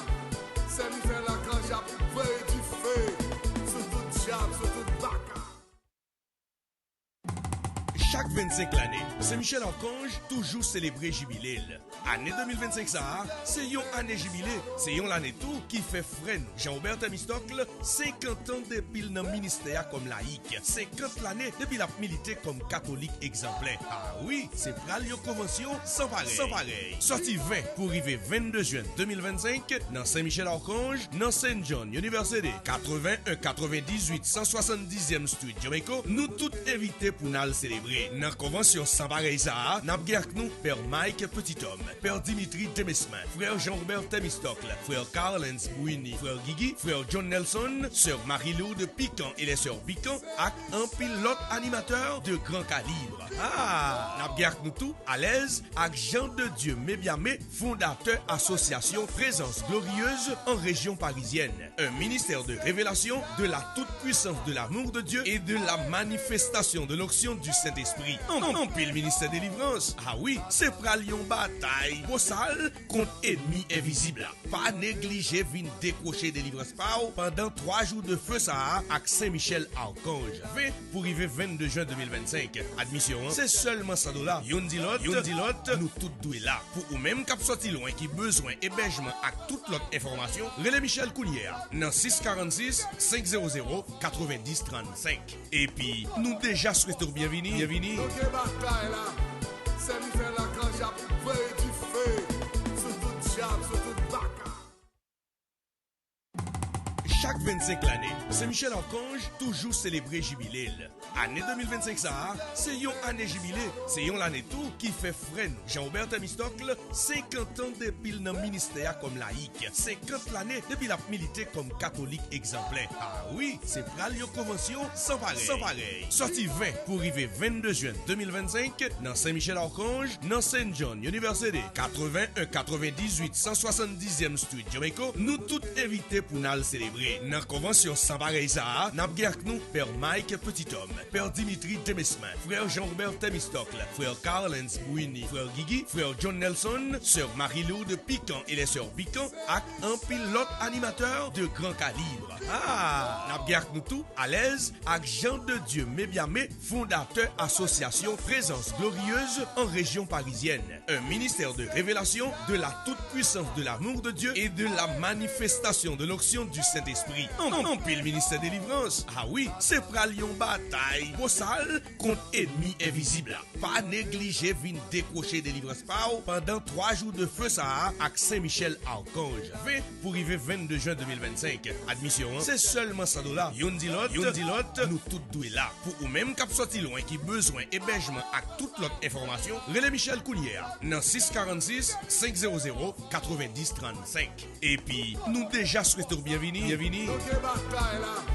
Speaker 2: c'est Michel Archange a pris du feu sur toute diable, sur toute baka.
Speaker 1: Chaque 25 l'année, Saint-Michel Archange toujours célébré jubilé. Année 2025 ça, c'est une année jubilé, c'est une l'année tout qui fait freine. Jean-Robert Temistocle, 50 ans depuis le ministère comme laïque, 50 l'année depuis la milité comme catholique exemplaire. Ah oui, c'est pral une convention sans pareil. Sorti 20 pour arriver 22 juin 2025 dans Saint-Michel Archange, dans Saint John University, 81 98 170e Street Jamaica, nous tous invités pour nous célébrer. Dans la convention sans pareil ça, n'a pas avec nous Père Mike Petithomme, Père Dimitri Demesmin, Frère Jean-Robert Temistocle, Frère Carlens Bouini, Frère Guigui, Frère John Nelson, Sœur Marie-Lou de Piquant et les Sœurs Piquant, avec un pilote animateur de grand calibre. Ah, n'a pas avec nous tout à l'aise avec Jean de Dieu Mébiamé, fondateur association Présence Glorieuse en région parisienne. Un ministère de révélation de la toute-puissance de l'amour de Dieu et de la manifestation de l'onction du Saint-Esprit. En pile ministère de délivrance. Ah oui, c'est pralion bataille. Bossal contre ennemi invisible. Pas négliger vin décrocher délivrance par pendant 3 jours de feu ça avec Saint-Michel Archange. Fait pour arriver 22 juin 2025. Admission, c'est seulement $100. Yon dit l'autre, nous tous doués là. Pour ou même cap sorti loin qui besoin hébergement avec toute l'autre information, relais Michel Coulière dans 646 500 90 35. Et puis, nous déjà souhaitons bienvenue.
Speaker 2: Ok, bataille là, c'est Michel Archange a pris du feu sur toute diable, sur toute baka.
Speaker 1: Chaque 25 l'année, Saint-Michel Archange toujours célébré jubilé. Année 2025 ça, c'est yon année jubilé, c'est yon l'année tout qui fait frais nous. Jean-Robert Temistocle, 50 ans depuis le ministère comme laïque, 50 l'année depuis la milité comme catholique exemplaire. Ah oui, c'est pral yon convention sans pareil. Sorti 20 pour arriver 22 juin 2025 dans Saint-Michel Archange, dans Saint John University, 81 98 170e Street Jamaica, nous tous invités pour nous célébrer. Dans la convention sans pareil ça, nous avons nous Père Mike Petithomme, Père Dimitri Demesmin, Frère Jean-Robert Temistocle, Frère Carlens Bouini, Frère Guigui, Frère John Nelson, Sœur Marie-Lou de Piquant et les Sœurs Piquant, avec un pilote animateur de grand calibre. Nous avons nous tout à l'aise avec Jean de Dieu Mébiamé, fondateur association Présence Glorieuse en région parisienne. Un ministère de révélation, de la toute-puissance de l'amour de Dieu et de la manifestation de l'onction du Saint-Esprit. En pile ministère de délivrance. Ah oui, c'est pralion bataille. Bossal contre ennemi invisible. Pas négliger vin décrocher délivrance pao pendant 3 jours de feu ça avec Saint-Michel Archange. 20 pour arriver 22 juin 2025. Admission, c'est seulement $100. Yon dit l'autre, nous tous doués là. Pour ou même cap sorti loin qui besoin hébergement avec toute l'autre information, relais Michel Coulière dans 646 500 90 35. Et puis, nous déjà souhaitons bienvenue.
Speaker 2: Ok, bataille là.